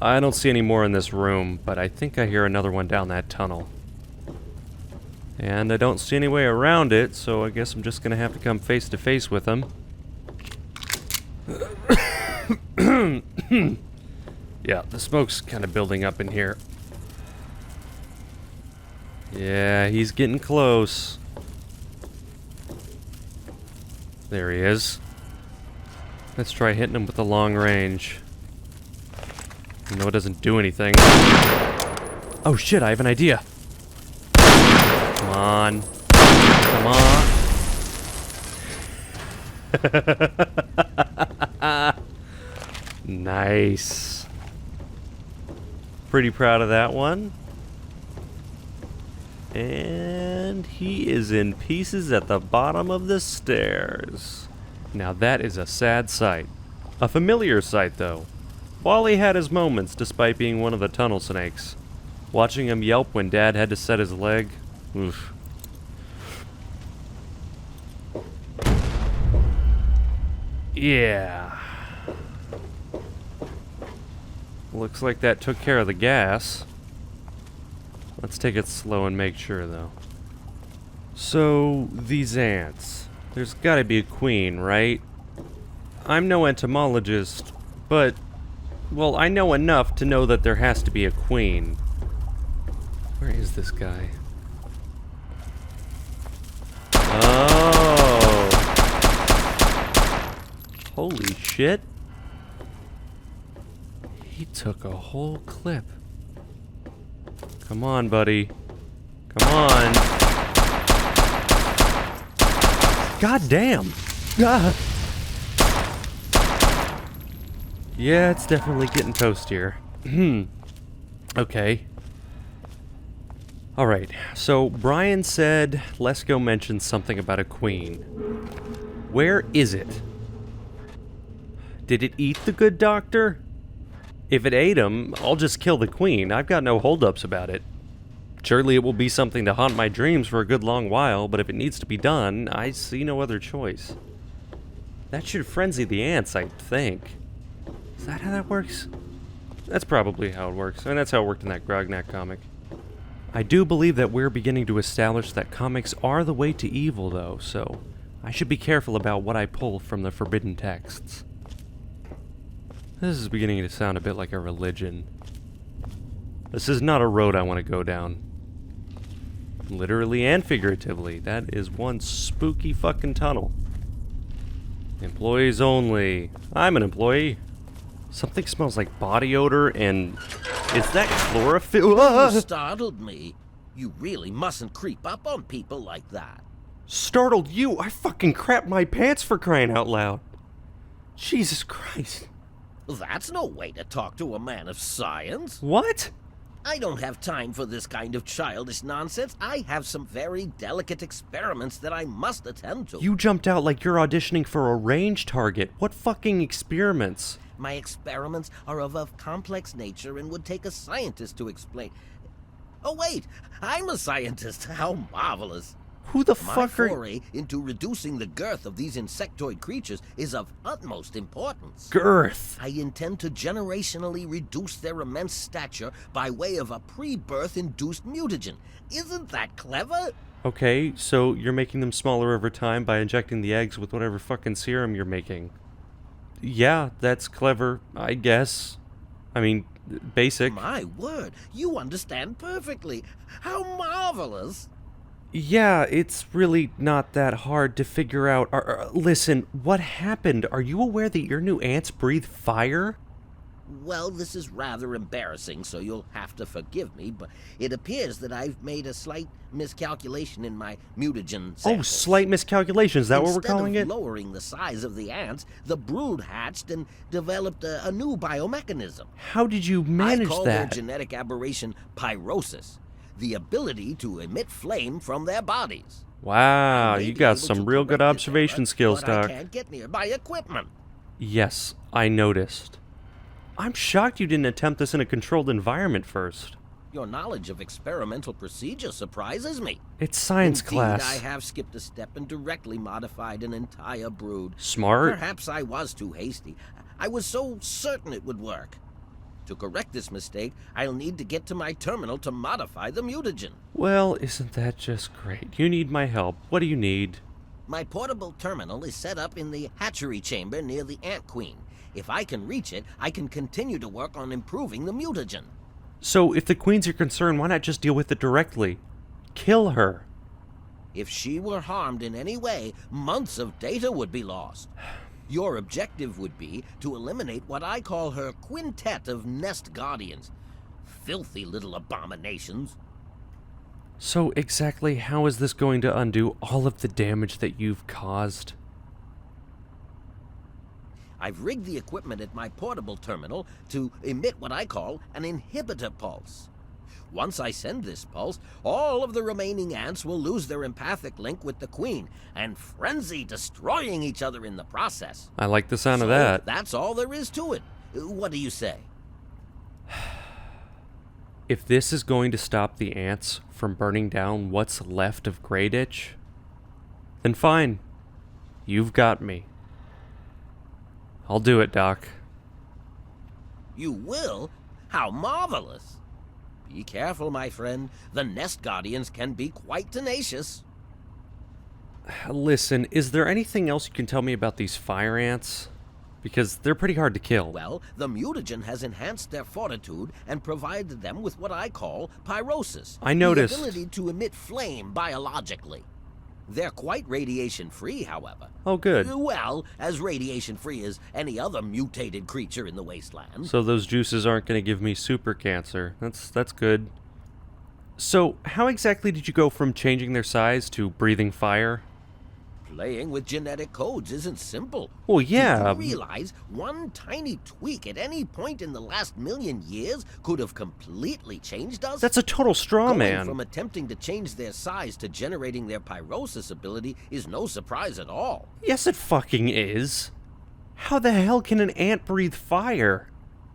I don't see any more in this room, but I think I hear another one down that tunnel. And I don't see any way around it, so I guess I'm just gonna have to come face to face with them. Yeah, the smoke's kind of building up in here. Yeah, he's getting close. There he is. Let's try hitting him with the long range. Even though it doesn't do anything. Oh shit, I have an idea. Come on. Come on. Nice. Pretty proud of that one. And he is in pieces at the bottom of the stairs. Now that is a sad sight. A familiar sight, though. Wally had his moments, despite being one of the tunnel snakes. Watching him yelp when Dad had to set his leg. Oof. Yeah. Looks like that took care of the gas. Let's take it slow and make sure, though. So, these ants. There's gotta be a queen, right? I'm no entomologist, but... well, I know enough to know that there has to be a queen. Where is this guy? Oh! Holy shit. He took a whole clip. Come on, buddy. Come on. God damn. Ah. Yeah, it's definitely getting toastier. Okay. Alright, so Brian said Lesko mentioned something about a queen. Where is it? Did it eat the good doctor? If it ate him, I'll just kill the queen. I've got no holdups about it. Surely it will be something to haunt my dreams for a good long while, but if it needs to be done, I see no other choice. That should frenzy the ants, I think. Is that how that works? That's probably how it works. I mean, that's how it worked in that Grognak comic. I do believe that we're beginning to establish that comics are the way to evil, though, so I should be careful about what I pull from the forbidden texts. This is beginning to sound a bit like a religion. This is not a road I want to go down. Literally and figuratively. That is one spooky fucking tunnel. Employees only. I'm an employee. Something smells like body odor and... is that chlorophyll? Ah! You startled me. You really mustn't creep up on people like that. Startled you? I fucking crapped my pants for crying out loud. Jesus Christ. That's no way to talk to a man of science. What? I don't have time for this kind of childish nonsense. I have some very delicate experiments that I must attend to. You jumped out like you're auditioning for a range target. What fucking experiments? My experiments are of a complex nature and would take a scientist to explain. Oh wait, I'm a scientist. How marvelous. Who the My fuck are... foray into reducing the girth of these insectoid creatures is of utmost importance. Girth. I intend to generationally reduce their immense stature by way of a pre-birth induced mutagen. Isn't that clever? Okay, so you're making them smaller over time by injecting the eggs with whatever fucking serum you're making. Yeah, that's clever, I guess. I mean, basic. My word, you understand perfectly. How marvelous. Yeah, it's really not that hard to figure out. Listen, what happened? Are you aware that your new ants breathe fire? Well, this is rather embarrassing, so you'll have to forgive me, but it appears that I've made a slight miscalculation in my mutagen samples. Oh, slight miscalculation. Is that what we're calling it? Instead of lowering the size of the ants, the brood hatched and developed a new biomechanism. How did you manage I call that? their genetic aberration pyrosis, the ability to emit flame from their bodies. Wow, I may you be got able some to real good correct this observation error, skills, but Doc. I can't get nearby equipment. Yes, I noticed. I'm shocked you didn't attempt this in a controlled environment first. Your knowledge of experimental procedure surprises me. It's science Indeed, class. I have skipped a step and directly modified an entire brood. Smart. Perhaps I was too hasty. I was so certain it would work. To correct this mistake, I'll need to get to my terminal to modify the mutagen. Well, isn't that just great? You need my help. What do you need? My portable terminal is set up in the hatchery chamber near the Ant Queen. If I can reach it, I can continue to work on improving the mutagen. So, if the Queen's your concern, why not just deal with it directly? Kill her. If she were harmed in any way, months of data would be lost. Your objective would be to eliminate what I call her quintet of nest guardians. Filthy little abominations. So, exactly how is this going to undo all of the damage that you've caused? I've rigged the equipment at my portable terminal to emit what I call an inhibitor pulse. Once I send this pulse, all of the remaining ants will lose their empathic link with the Queen and frenzy, destroying each other in the process. I like the sound of So, that. That's all there is to it. What do you say? If this is going to stop the ants from burning down what's left of Grey Ditch, then fine. You've got me. I'll do it, Doc. You will? How marvelous! Be careful, my friend. The nest guardians can be quite tenacious. Listen, is there anything else you can tell me about these fire ants? Because they're pretty hard to kill. Well, the mutagen has enhanced their fortitude and provided them with what I call pyrosis. I noticed. The ability to emit flame biologically. They're quite radiation-free, however. Oh, good. Well, as radiation-free as any other mutated creature in the wasteland. So those juices aren't going to give me super cancer. That's good. So, how exactly did you go from changing their size to breathing fire? Playing with genetic codes isn't simple. Well, yeah. Do you realize one tiny tweak at any point in the last million years could have completely changed us? That's a total straw Going man. from attempting to change their size to generating their pyrosis ability is no surprise at all. Yes, it fucking is. How the hell can an ant breathe fire?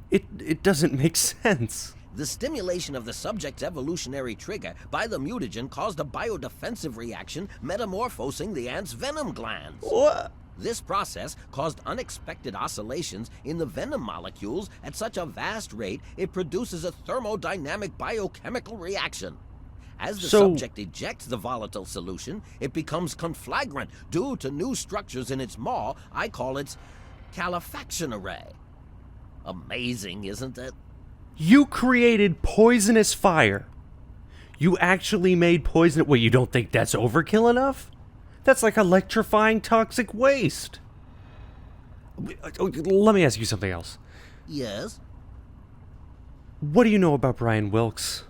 It doesn't make sense. The stimulation of the subject's evolutionary trigger by the mutagen caused a biodefensive reaction metamorphosing the ant's venom glands. What? This process caused unexpected oscillations in the venom molecules at such a vast rate it produces a thermodynamic biochemical reaction. As the subject ejects the volatile solution, it becomes conflagrant due to new structures in its maw. I call its calefaction array. Amazing, isn't it? You created poisonous fire. You actually made poison. Wait, you don't think that's overkill enough? That's like electrifying toxic waste. Let me ask you something else. Yes? What do you know about Brian Wilkes?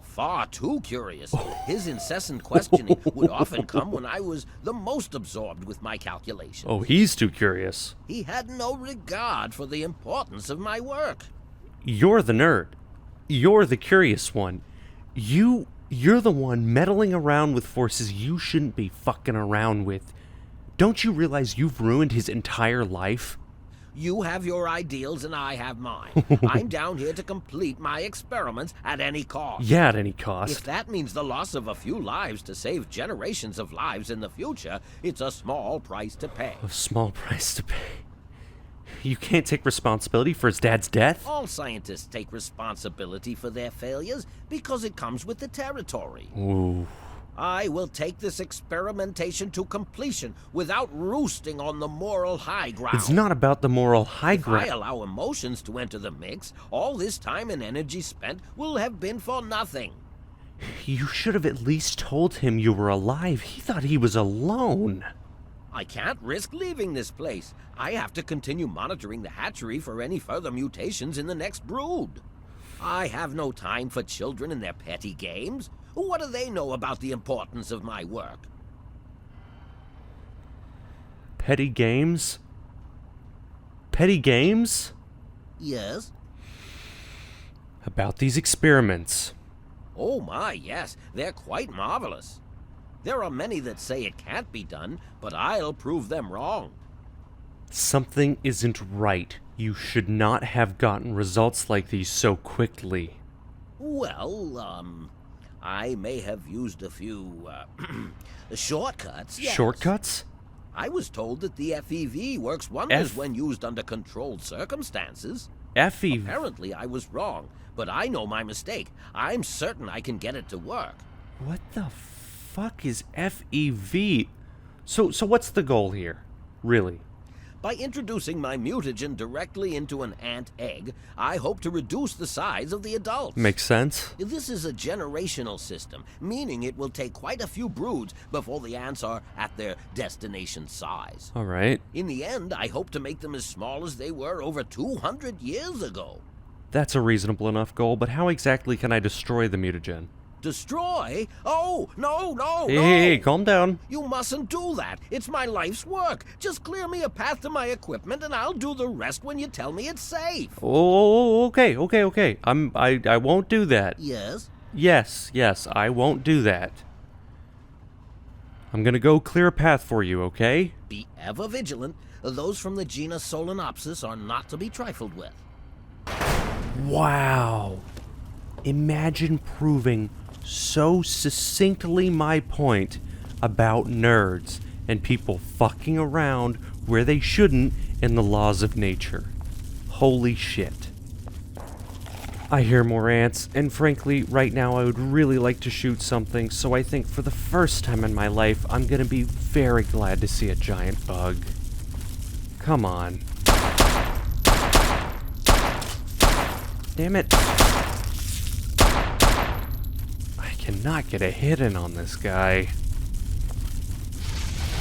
Far too curious. His incessant questioning would often come when I was the most absorbed with my calculations. Oh, he's too curious. He had no regard for the importance of my work. You're the nerd. You're the curious one. You're the one meddling around with forces you shouldn't be fucking around with. Don't you realize you've ruined his entire life? You have your ideals and I have mine. I'm down here to complete my experiments at any cost. Yeah, at any If cost. that means the loss of a few lives to save generations of lives in the future, it's a small price to pay. A small price to pay. You can't take responsibility for his dad's death? All scientists take responsibility for their failures because it comes with the territory. Ooh. I will take this experimentation to completion without roosting on the moral high ground. It's not about the moral high If I ground. allow emotions to enter the mix, all this time and energy spent will have been for nothing. You should have at least told him you were alive. He thought he was alone. I can't risk leaving this place. I have to continue monitoring the hatchery for any further mutations in the next brood. I have no time for children and their petty games. What do they know about the importance of my work? Petty games? Petty games? Yes? About these experiments. Oh my, yes, they're quite marvelous. There are many that say it can't be done, but I'll prove them wrong. Something isn't right. You should not have gotten results like these so quickly. Well, I may have used a few, shortcuts, yes. Shortcuts? I was told that the FEV works wonders F- when used under controlled circumstances. FEV. Apparently, I was wrong, but I know my mistake. I'm certain I can get it to work. What the fuck is FEV? So what's the goal here? Really? By introducing my mutagen directly into an ant egg, I hope to reduce the size of the adults. Makes sense. This is a generational system, meaning it will take quite a few broods before the ants are at their destination size. All right. In the end, I hope to make them as small as they were over 200 years ago. That's a reasonable enough goal, but how exactly can I destroy the mutagen? Destroy? Oh, no, Hey, calm down. You mustn't do that. It's my life's work. Just clear me a path to my equipment and I'll do the rest when you tell me it's safe. Oh, okay. I won't do that. Yes? Yes, I won't do that. I'm gonna go clear a path for you, okay? Be ever vigilant. Those from the genus Solenopsis are not to be trifled with. Wow. Imagine proving so succinctly my point about nerds and people fucking around where they shouldn't in the laws of nature. Holy shit. I hear more ants, and frankly, right now I would really like to shoot something, so I think for the first time in my life, I'm gonna be very glad to see a giant bug. Come on. Damn it. I cannot get a hit in on this guy.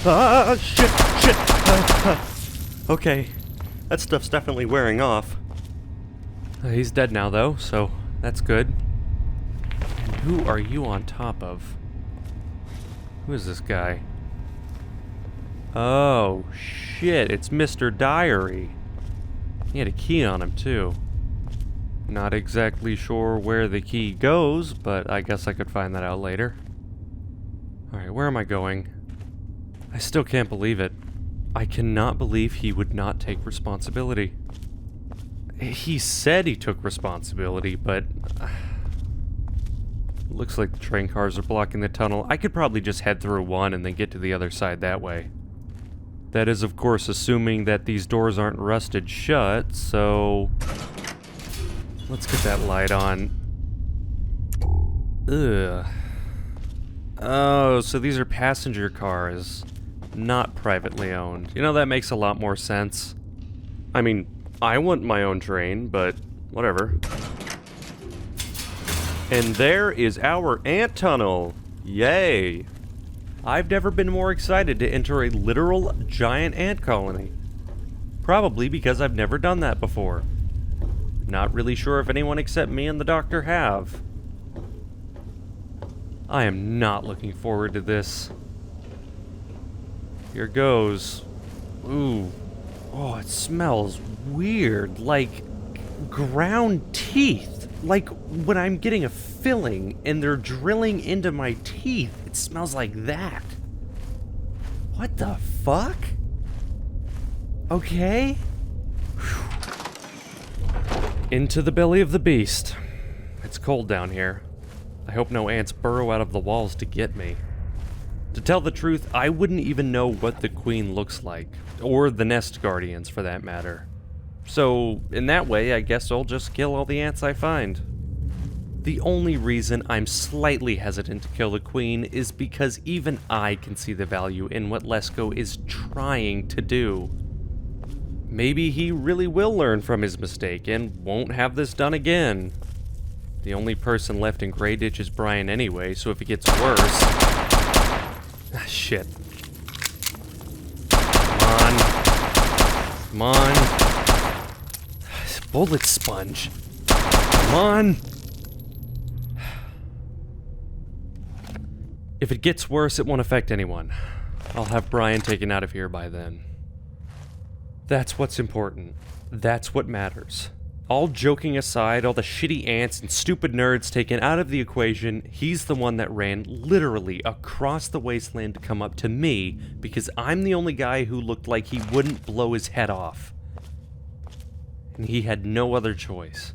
Ah, shit. Okay, that stuff's definitely wearing off. He's dead now, though, so that's good. And who are you on top of? Who is this guy? Oh, shit, it's Mr. Diary. He had a key on him, too. Not exactly sure where the key goes, but I guess I could find that out later. Alright, where am I going? I still can't believe it. I cannot believe he would not take responsibility. He said he took responsibility, but... looks like the train cars are blocking the tunnel. I could probably just head through one and then get to the other side that way. That is, of course, assuming that these doors aren't rusted shut, so... let's get that light on. Ugh. Oh, so these are passenger cars, not privately owned. You know, that makes a lot more sense. I mean, I want my own train, but whatever. And there is our ant tunnel. Yay. I've never been more excited to enter a literal giant ant colony. Probably because I've never done that before. Not really sure if anyone except me and the doctor have. I am not looking forward to this. Here goes. Ooh. Oh, it smells weird. Like ground teeth. Like when I'm getting a filling and they're drilling into my teeth. It smells like that. What the fuck? Okay. Into the belly of the beast. It's cold down here. I hope no ants burrow out of the walls to get me. To tell the truth, I wouldn't even know what the queen looks like, or the nest guardians for that matter. So, in that way, I guess I'll just kill all the ants I find. The only reason I'm slightly hesitant to kill the queen is because even I can see the value in what Lesko is trying to do. Maybe he really will learn from his mistake and won't have this done again. The only person left in Grey Ditch is Brian anyway, so if it gets worse... Ah, shit. Come on. Bullet sponge. Come on. If it gets worse, it won't affect anyone. I'll have Brian taken out of here by then. That's what's important. That's what matters. All joking aside, all the shitty ants and stupid nerds taken out of the equation, he's the one that ran literally across the wasteland to come up to me because I'm the only guy who looked like he wouldn't blow his head off. And he had no other choice.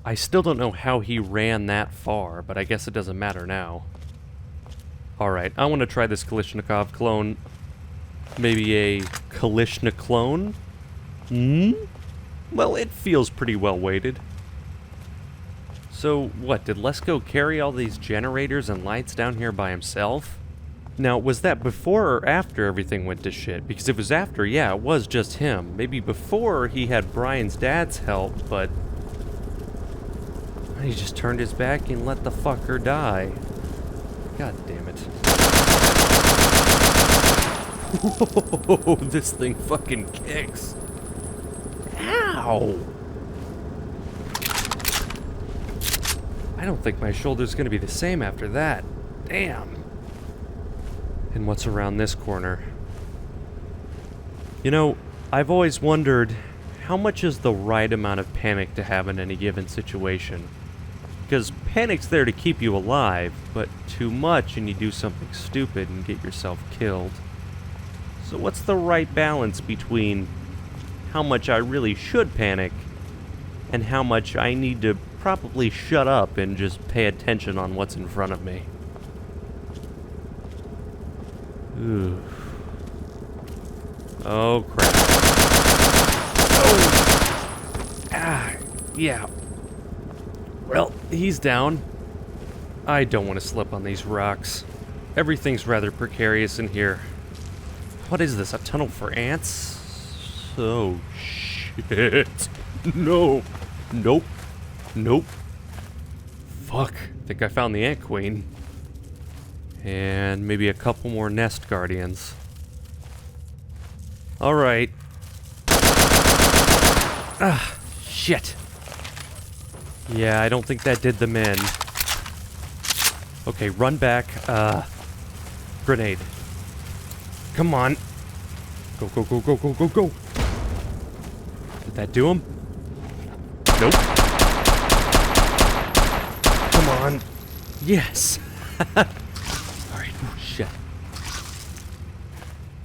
I still don't know how he ran that far, but I guess it doesn't matter now. Alright, I want to try this Kalishnikov clone. Maybe a Kalishna clone? Well, it feels pretty well weighted. So, what, did Lesko carry all these generators and lights down here by himself? Now, was that before or after everything went to shit? Because if it was after, yeah, it was just him. Maybe before he had Brian's dad's help, but... he just turned his back and let the fucker die. God damn it. Whoa, this thing fucking kicks. Ow! I don't think my shoulder's gonna be the same after that. Damn. And what's around this corner? You know, I've always wondered, how much is the right amount of panic to have in any given situation? Because panic's there to keep you alive, but too much and you do something stupid and get yourself killed. So what's the right balance between how much I really should panic and how much I need to probably shut up and just pay attention on what's in front of me? Ooh. Oh, crap. Oh! Ah, yeah. Well, he's down. I don't want to slip on these rocks. Everything's rather precarious in here. What is this, a tunnel for ants? Oh, shit. No. Nope. Nope. Fuck. I think I found the Ant Queen. And maybe a couple more nest guardians. Alright. Ah, shit. Yeah, I don't think that did them in. Okay, run back. Grenade. Come on. Go, go, go, go, go, go, go. Did that do him? Nope. Come on. Yes. Alright, oh, shit.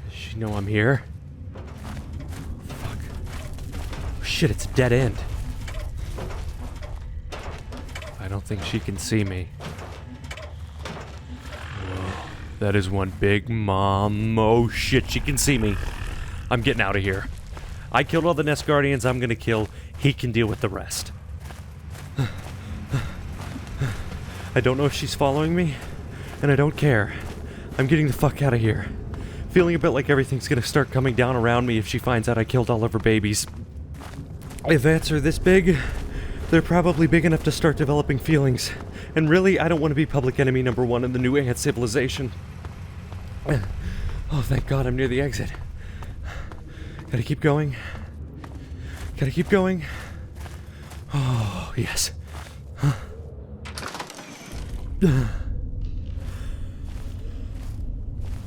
Does she know I'm here? Fuck. Oh, shit, it's a dead end. I don't think she can see me. Whoa, that is one big mom. Oh shit, she can see me. I'm getting out of here. I killed all the nest guardians I'm gonna kill. He can deal with the rest. I don't know if she's following me, and I don't care. I'm getting the fuck out of here. Feeling a bit like everything's gonna start coming down around me if she finds out I killed all of her babies. If ants are this big, they're probably big enough to start developing feelings. And really, I don't want to be public enemy number 1 in the new ant civilization. Oh, thank God I'm near the exit. Gotta keep going. Gotta keep going. Oh, yes.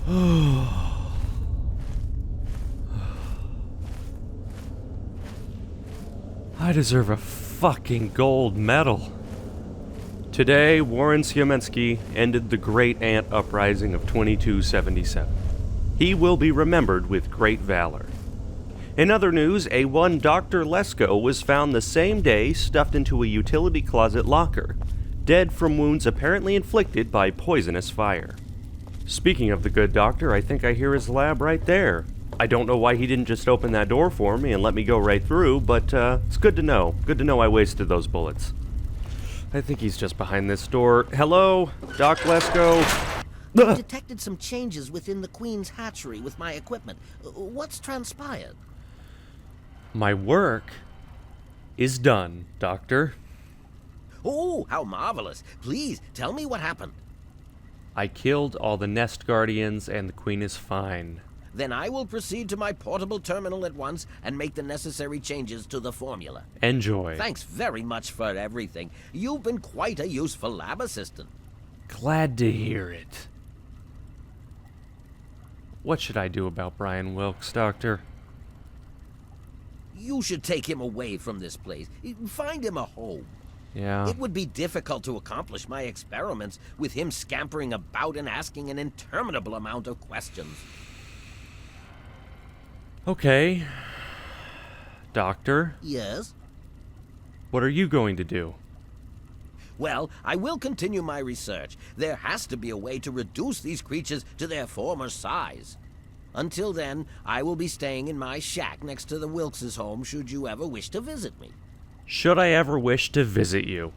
Oh. I deserve a fucking gold medal. Today, Warren Siemensky ended the Great Ant Uprising of 2277. He will be remembered with great valor. In other news, A1 Dr. Lesko was found the same day stuffed into a utility closet locker, dead from wounds apparently inflicted by poisonous fire. Speaking of the good doctor, I think I hear his lab right there. I don't know why he didn't just open that door for me and let me go right through, but it's good to know. Good to know I wasted those bullets. I think he's just behind this door. Hello, Doc Lesko. I detected some changes within the Queen's hatchery with my equipment. What's transpired? My work is done, Doctor. Oh, how marvelous. Please, tell me what happened. I killed all the nest guardians and the Queen is fine. Then I will proceed to my portable terminal at once and make the necessary changes to the formula. Enjoy. Thanks very much for everything. You've been quite a useful lab assistant. Glad to hear it. What should I do about Brian Wilkes, Doctor? You should take him away from this place. Find him a home. Yeah. It would be difficult to accomplish my experiments with him scampering about and asking an interminable amount of questions. Okay. Doctor, Yes? what are you going to do? Well, I will continue my research. There has to be a way to reduce these creatures to their former size. Until then, I will be staying in my shack next to the Wilkes' home should you ever wish to visit me. Should I ever wish to visit you?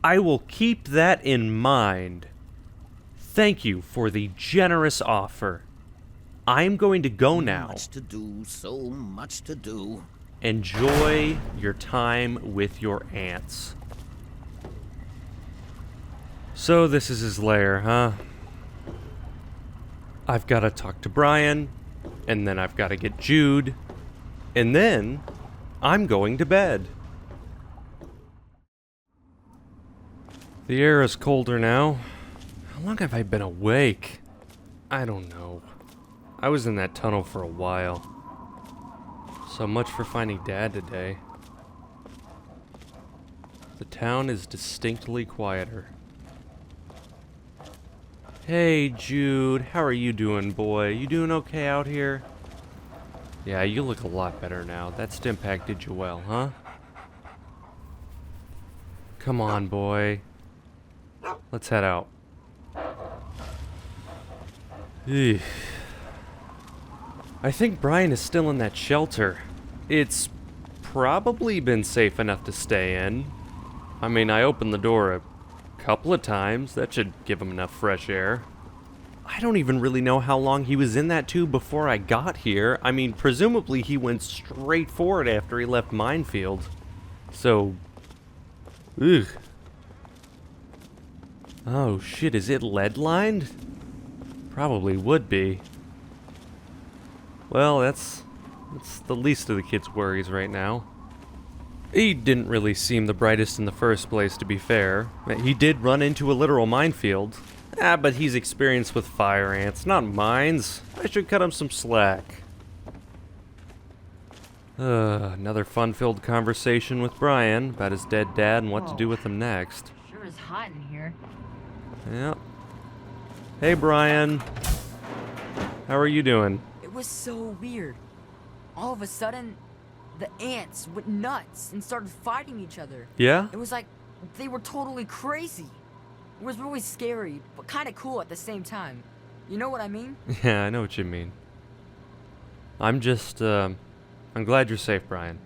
I will keep that in mind. Thank you for the generous offer. I'm going to go now. Much to do, so much to do. Enjoy your time with your ants. So this is his lair, huh? I've got to talk to Brian, and then I've got to get Jude, and then I'm going to bed. The air is colder now. How long have I been awake? I don't know. I was in that tunnel for a while. So much for finding Dad today. The town is distinctly quieter. Hey, Jude. How are you doing, boy? You doing okay out here? Yeah, you look a lot better now. That Stimpak did you well, huh? Come on, boy. Let's head out. Eugh. I think Brian is still in that shelter. It's probably been safe enough to stay in. I mean, I opened the door a couple of times. That should give him enough fresh air. I don't even really know how long he was in that tube before I got here. I mean, presumably he went straight for it after he left Minefield. So, ugh. Oh shit, is it lead lined? Probably would be. Well, that's the least of the kid's worries right now. He didn't really seem the brightest in the first place, to be fair. He did run into a literal minefield. But he's experienced with fire ants, not mines. I should cut him some slack. Another fun-filled conversation with Brian about his dead dad and what to do with him next. Sure is hot in here. Yep. Hey, Brian. How are you doing? It was so weird. All of a sudden, the ants went nuts and started fighting each other. Yeah? It was like they were totally crazy. It was really scary, but kind of cool at the same time. You know what I mean? Yeah, I know what you mean. I'm just, I'm glad you're safe, Brian.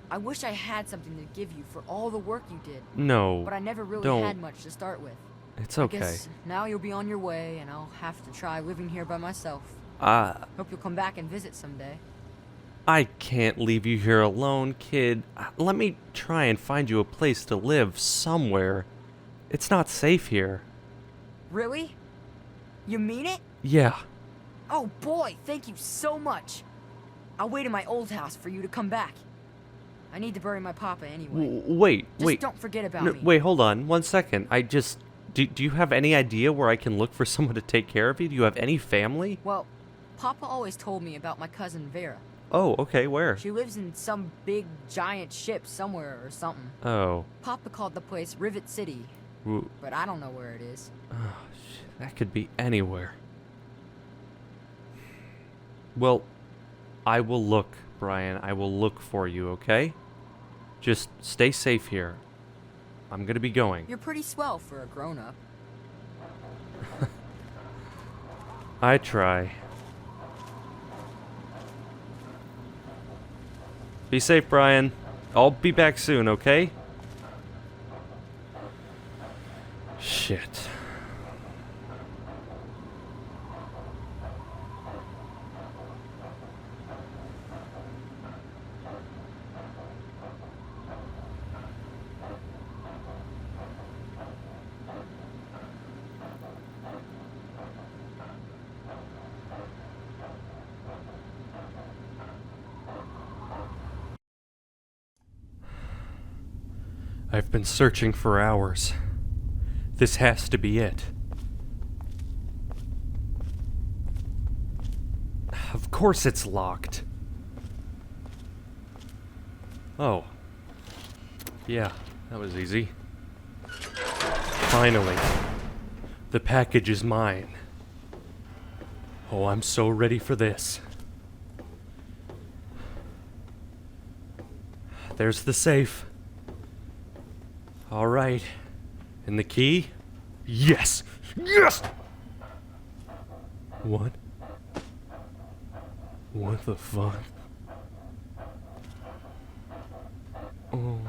I wish I had something to give you for all the work you did. No, But I never really don't. had much to start with. It's I okay. guess now you'll be on your way, and I'll have to try living here by myself. Hope you'll come back and visit someday. I can't leave you here alone, kid. Let me try and find you a place to live somewhere. It's not safe here. Really? You mean it? Yeah. Oh boy, thank you so much. I'll wait in my old house for you to come back. I need to bury my papa anyway. Wait. Just don't forget about me. Wait, hold on. 1 second. Do you have any idea where I can look for someone to take care of you? Do you have any family? Well, Papa always told me about my cousin Vera. Oh, okay. Where? She lives in some big giant ship somewhere or something. Oh. Papa called the place Rivet City, but I don't know where it is. Oh, shit. That could be anywhere. Well, I will look, Brian. I will look for you, okay? Just stay safe here. I'm gonna be going. You're pretty swell for a grown-up. I try. Be safe, Brian. I'll be back soon, okay? Shit. I've been searching for hours. This has to be it. Of course it's locked. Oh. Yeah, that was easy. Finally. The package is mine. Oh, I'm so ready for this. There's the safe. All right. And the key? Yes! Yes! What? What the fuck? Oh.